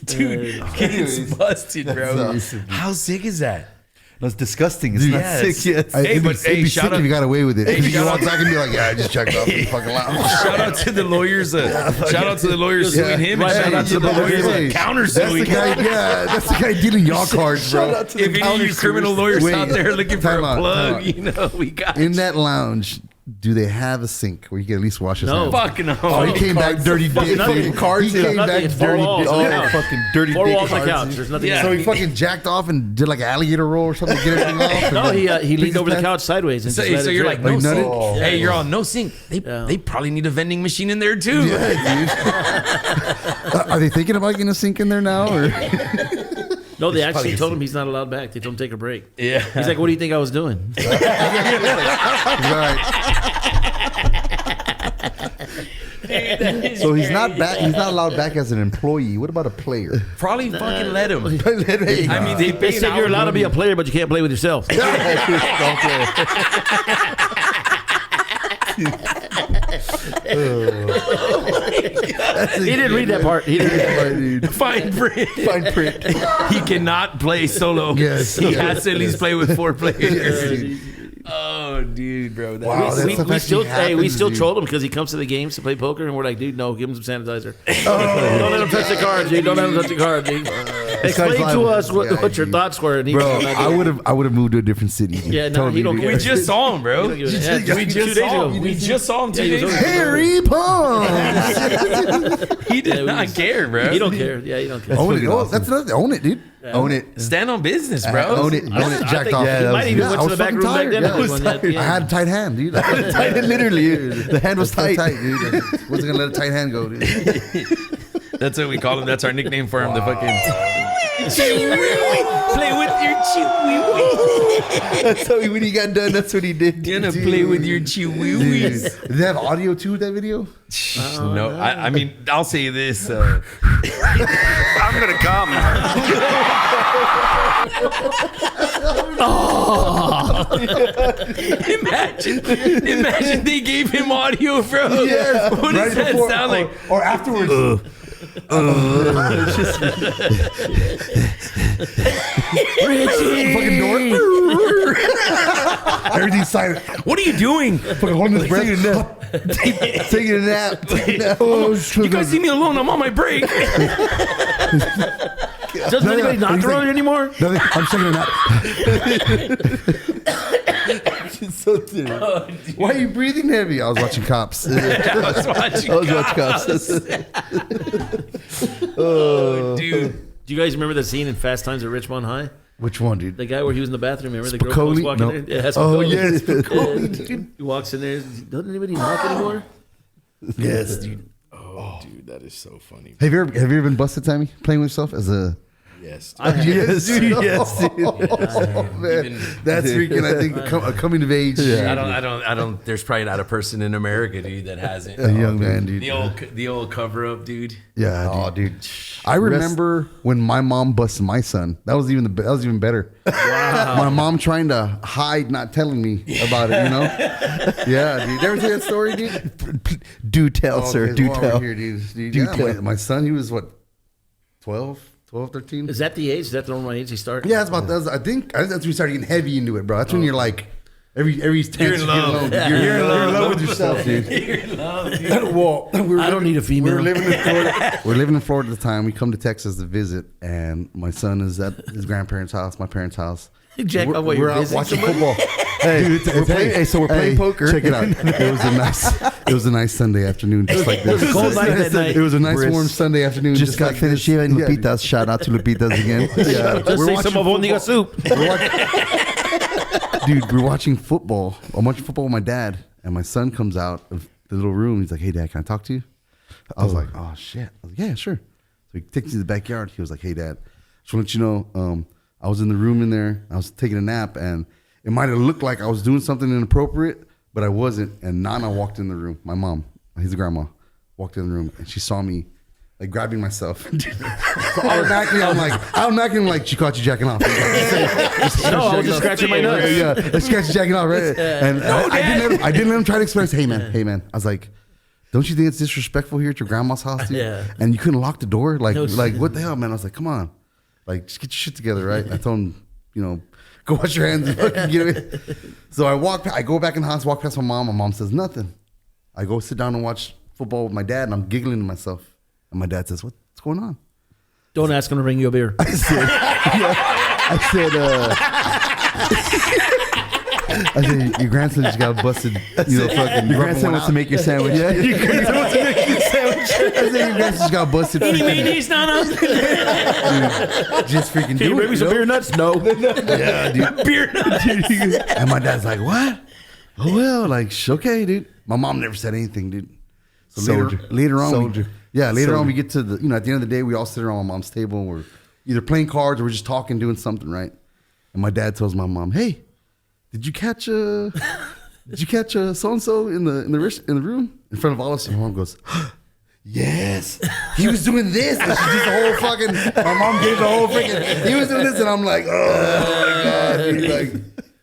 Dude, getting busted, bro. awesome. How sick is that? That's disgusting. It's Dude, not yes. sick yet. Hey, it'd but be shout sick out- if you got away with it. Hey, If you shout walk out- back and be like, yeah, I just checked off the fucking lounge. Shout out to the lawyers. Shout out to the lawyers suing him, and Right, shout out to the lawyers hey, countersuing. That's the guy dealing y'all cards, bro. Shout out to the If any of you countersuers. criminal lawyers Wait, out there looking for time a out, plug, time out. you know, we got In that lounge, do they have a sink where you can at least wash his No. hands? fucking Oh, he came back dirty dick. nothing. dude. He came Nothing. back It's four dirty walls dick. on the Oh, couch. fucking dirty Four dick walls on the cards. couch. There's nothing. Yeah. So he fucking jacked off and did like an alligator roll or something to get everything off. No, he leaned over the pants- couch sideways and So, just let so it you're drip. like, no Like nutted? sink. Oh. Hey, you're on no sink. They probably need a vending machine in there too. Yeah, Are they thinking about getting a sink in there now? Or No, they actually told him he's not allowed back. They told him take a break. Yeah. He's like, what do you think I was doing? dude. So he's not back. He's not allowed back as an employee. What about a player? Probably fucking let him. Hey, I mean, they They pay said you're allowed to be a player, but you can't play with yourself. He didn't read that part. He didn't read that part. dude. fine print. Fine print. He cannot play solo. Yes. He has to at least play with 4 players. dude. Oh, dude, bro. That Wow, was- that we stuff still, actually we happens, still dude. trolled him because he comes to the games to play poker, and we're like, dude, no, give him some sanitizer. Don't let him touch the cards, dude. Don't let him touch the cards, dude. Explain guy's to liable. us what your thoughts were. And he Bro, was like, I would have moved to a different city. Yeah, no, he don't dude. care. we just saw him, bro. He don't give a- yeah, We 2 just days saw ago. him. We just saw him 2 he was days over ago. Harry Pong. He did Yeah, not care, bro. He don't care. Yeah, he don't care. Own it. fucking Oh, awesome. that's another. Own it, dude. Own it. Stand on business, bro. Own it. Own I it. Jacked think off. he Yeah, that might was- even Yeah, went I to was the back fucking room back tired. then. Yeah, and I was won that. I Yeah. had a tight hand, dude. Literally, the hand was tight. dude. I wasn't gonna let a tight hand go, dude. That's what we call him. That's our nickname for him. The fucking play with your chewy. That's how when he got done. That's what he did. Gonna play with your chewy. Did they have audio too with that video? No, I mean, I'll say this. I'm gonna come. Imagine they gave him audio, bro. Yes. What does Right that before- sound like? Or afterwards. Fucking door. Everything's silent. What are you doing? Fucking holding his breath. Taking a nap. You guys see me alone? I'm on my break. Doesn't anybody knock He's around like- you anymore? Nothing. I'm taking a nap. So why are you breathing heavy? I was watching Cops. I was watching Cops. Oh, dude. Do you guys remember the scene in Fast Times at Richmond High? Which one, dude? The guy where he was in the bathroom. Remember the girl was Spicoli? walking No. in? Yeah, Oh, Spicoli. yes, Spicoli, dude. He walks in there. Doesn't anybody knock anymore? Yes, dude. Oh, dude, that is so funny. Have you ever been busted, Tammy, playing with yourself as a? Yes. Yes, dude. Yes, dude. Oh, man. That's freaking. I think a coming of age. I don't. There's probably not a person in America, dude, that hasn't. A young man, dude. The old cover up, dude. Yeah. Oh, dude. I remember when my mom busted my son. That was even better. Wow. My mom trying to hide, not telling me about it. You know. Yeah, dude. You ever tell that story, dude? Do tell, sir. there's Do one tell. over here, dude. Do Yeah, tell. my son, he was what, 12, 13? Is that the age? Is that the normal age they start? Yeah, it's about. I think that's when you start getting heavy into it, bro. That's when you're like, every 10 You're in love. You're in love with yourself, dude. You're in love, dude. Well, I don't need a female. We're living in Florida. We're living in Florida at the time. We come to Texas to visit, and my son is at his grandparents' house, my parents' house. Jack, we're oh, wait, we're you're out visiting watching somebody? football. Hey, so we're playing poker. Check it out. It was a nice Sunday afternoon, just like this. It was a cold night that night. It was a nice Brisk. warm Sunday afternoon, Just got like finished this. here in Yeah, Lupitas. Shout out to Lupitas again. Yeah, Let's say some of Ondiga soup. Dude, we're watching football. I'm watching football with my dad, and my son comes out of the little room. He's like, "Hey, Dad, can I talk to you?" I was like, "Oh shit!" I was like, "Yeah, sure." So he takes me to the backyard. He was like, "Hey, Dad, just want to let you know, I was in the room in there. I was taking a nap, and it might have looked like I was doing something inappropriate, but I wasn't." And Nana walked in the room. My mom, his grandma, walked in the room, and she saw me like grabbing myself. So automatically, I'm like, she caught you jacking off. No, I was just scratching my nuts. Yeah, scratching jacking off, right? And I didn't let him try to express. Hey man. I was like, don't you think it's disrespectful here at your grandma's house, dude? Yeah. And you couldn't lock the door, like No, what the hell, man? I was like, come on, like just get your shit together, right? I told him, go wash your hands. So I go back in the house, walk past my mom. My mom says nothing. I go sit down and watch football with my dad, and I'm giggling to myself. And my dad says, "What's going on?" Don't ask him to bring you a beer. I said, your grandson just got busted. Your grandson wants to make your sandwich. Yeah, your grandson wants to make your sandwich. I said, your grandson just got busted. He's not Just freaking Can do you it. bring me some beer nuts? No. Yeah, dude. Beer nuts. And my dad's like, what? Oh, well, like, okay, dude. My mom never said anything, dude. So later on, we get to the, at the end of the day, we all sit around my mom's table and we're either playing cards or we're just talking, doing something, right? And my dad tells my mom, "Hey, did you catch so and so in the room in front of all of us?" And my mom goes, "Yes, he was doing this." And she just the whole fucking. My mom gave the whole freaking. He was doing this, and I'm like, "Oh my god!" Dude, like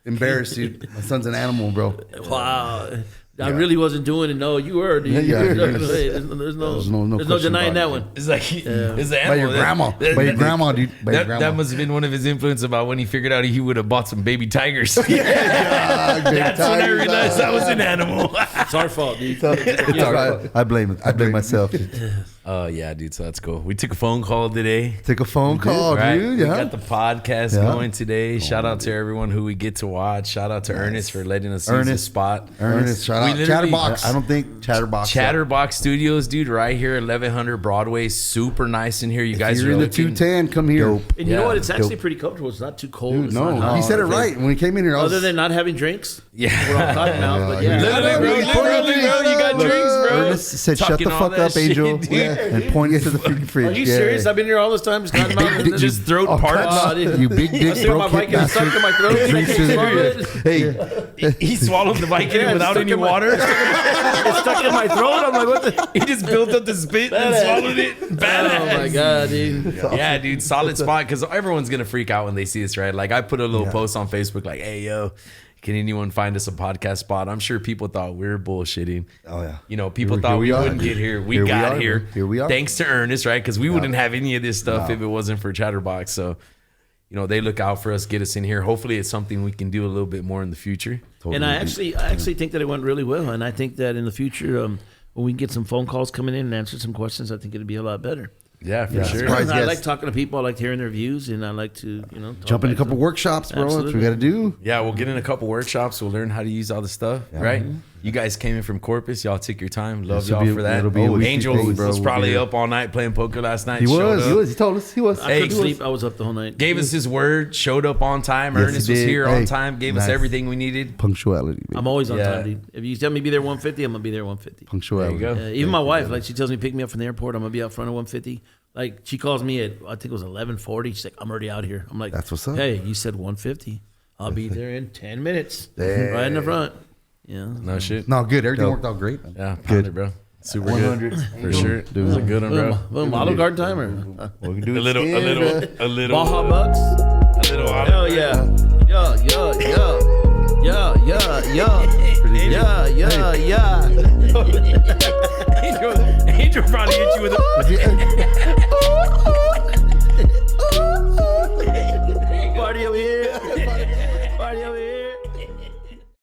embarrassed, dude. My son's an animal, bro. Wow. I really wasn't doing it. No, you were. Dude. Yeah, There's no denying that one. It's like it's the By your animal. grandma, by your grandma, dude. By your grandma. That must have been one of his influence about when he figured out he would have bought some baby tigers. That's That's when I realized I was an animal. It's our fault, dude. It's all right. I blame myself. Oh yeah, dude. So that's cool. We took a phone call today. Take a phone call, Right? dude. We Yeah. got the podcast going today. Shout out to everyone who we get to watch. Shout out to Ernest for letting us use his spot. Ernest, shout out. literally- Chatterbox. I don't think Chatterbox. Chatterbox Studios, dude, right here, 1100 Broadway. Super nice in here. You guys You're are in the looking. 210. Come here. And you know Yeah. what? It's actually pretty comfortable. It's not too cold. Dude, It's no, not hot. he said it right when he came in here. I was, Other than not having drinks. Yeah. We're all cotton mouth, but yeah. Literally, bro. You got drinks, bro. Ernest said, "Shut Talking the all fuck that up, shit, Angel," dude. and pointed to the freaking fridge. Are you serious? I've been here all this time. Just cotton mouth. Just throat Oh, parts. cut off. You big I dick sit on my broke bike hip and stuck bastard. to my throat. Drinks to the Love it. Hey, He swallowed the Vicodin without any water. It's stuck in my throat. I'm like, what the? He just built up the spit and swallowed it. Badass. Oh my god, dude. Yeah, dude, solid spot because everyone's gonna freak out when they see us, right? Like I put a little post on Facebook, like, "Hey, yo, can anyone find us a podcast spot?" I'm sure people thought we were bullshitting. Oh yeah. You know, people Here thought we are. wouldn't get here. We Here we got are, here. man. Here we are. Thanks to Ernest, right? Because we wouldn't have any of this stuff if it wasn't for Chatterbox. So, you know, they look out for us, get us in here. Hopefully, it's something we can do a little bit more in the future. And I actually think that it went really well. And I think that in the future, when we can get some phone calls coming in and answer some questions, I think it'll be a lot better. Yeah, for sure. Surprise I guest. like talking to people. I like hearing their views, and I like to, Jump in a back to couple them. workshops, bro. That's what we Absolutely. got to do. Yeah, we'll get in a couple workshops. We'll learn how to use all the stuff, right? You guys came in from Corpus. Y'all took your time. Love This'll y'all be- for that. it'll be a weekly Angel thing, bro. was We'll probably be here. up all night playing poker last night. He showed was. up. He was. He told us. He was. I couldn't He was. sleep. I was up the whole night. Gave us his word, showed up on time. Yes, Ernest he was did. here on Hey, time, gave us nice. everything we needed. Punctuality. Man. I'm always on Yeah. time, dude. If you tell me be there 1:50, I'm gonna be there 1:50. Punctuality. There you go. Even my wife, like she tells me pick me up from the airport, I'm gonna be out front of 1:50. Like she calls me at I think it was 11:40. She's like, I'm already out here. I'm like, That's what's up. Hey, you said 1:50. I'll be there in 10 minutes. Damn. Right in the front. Yeah. No shit. No, good. Everything Dope. worked out great. Man. Yeah, Good. pound it, bro. Super 100. good. For sure. Dude, it was a good one, bro. Boom, Olive Garden timer. What we can do A is little, Baja Bucks. a little. Hell yeah. Yeah. Angel probably hit you with a.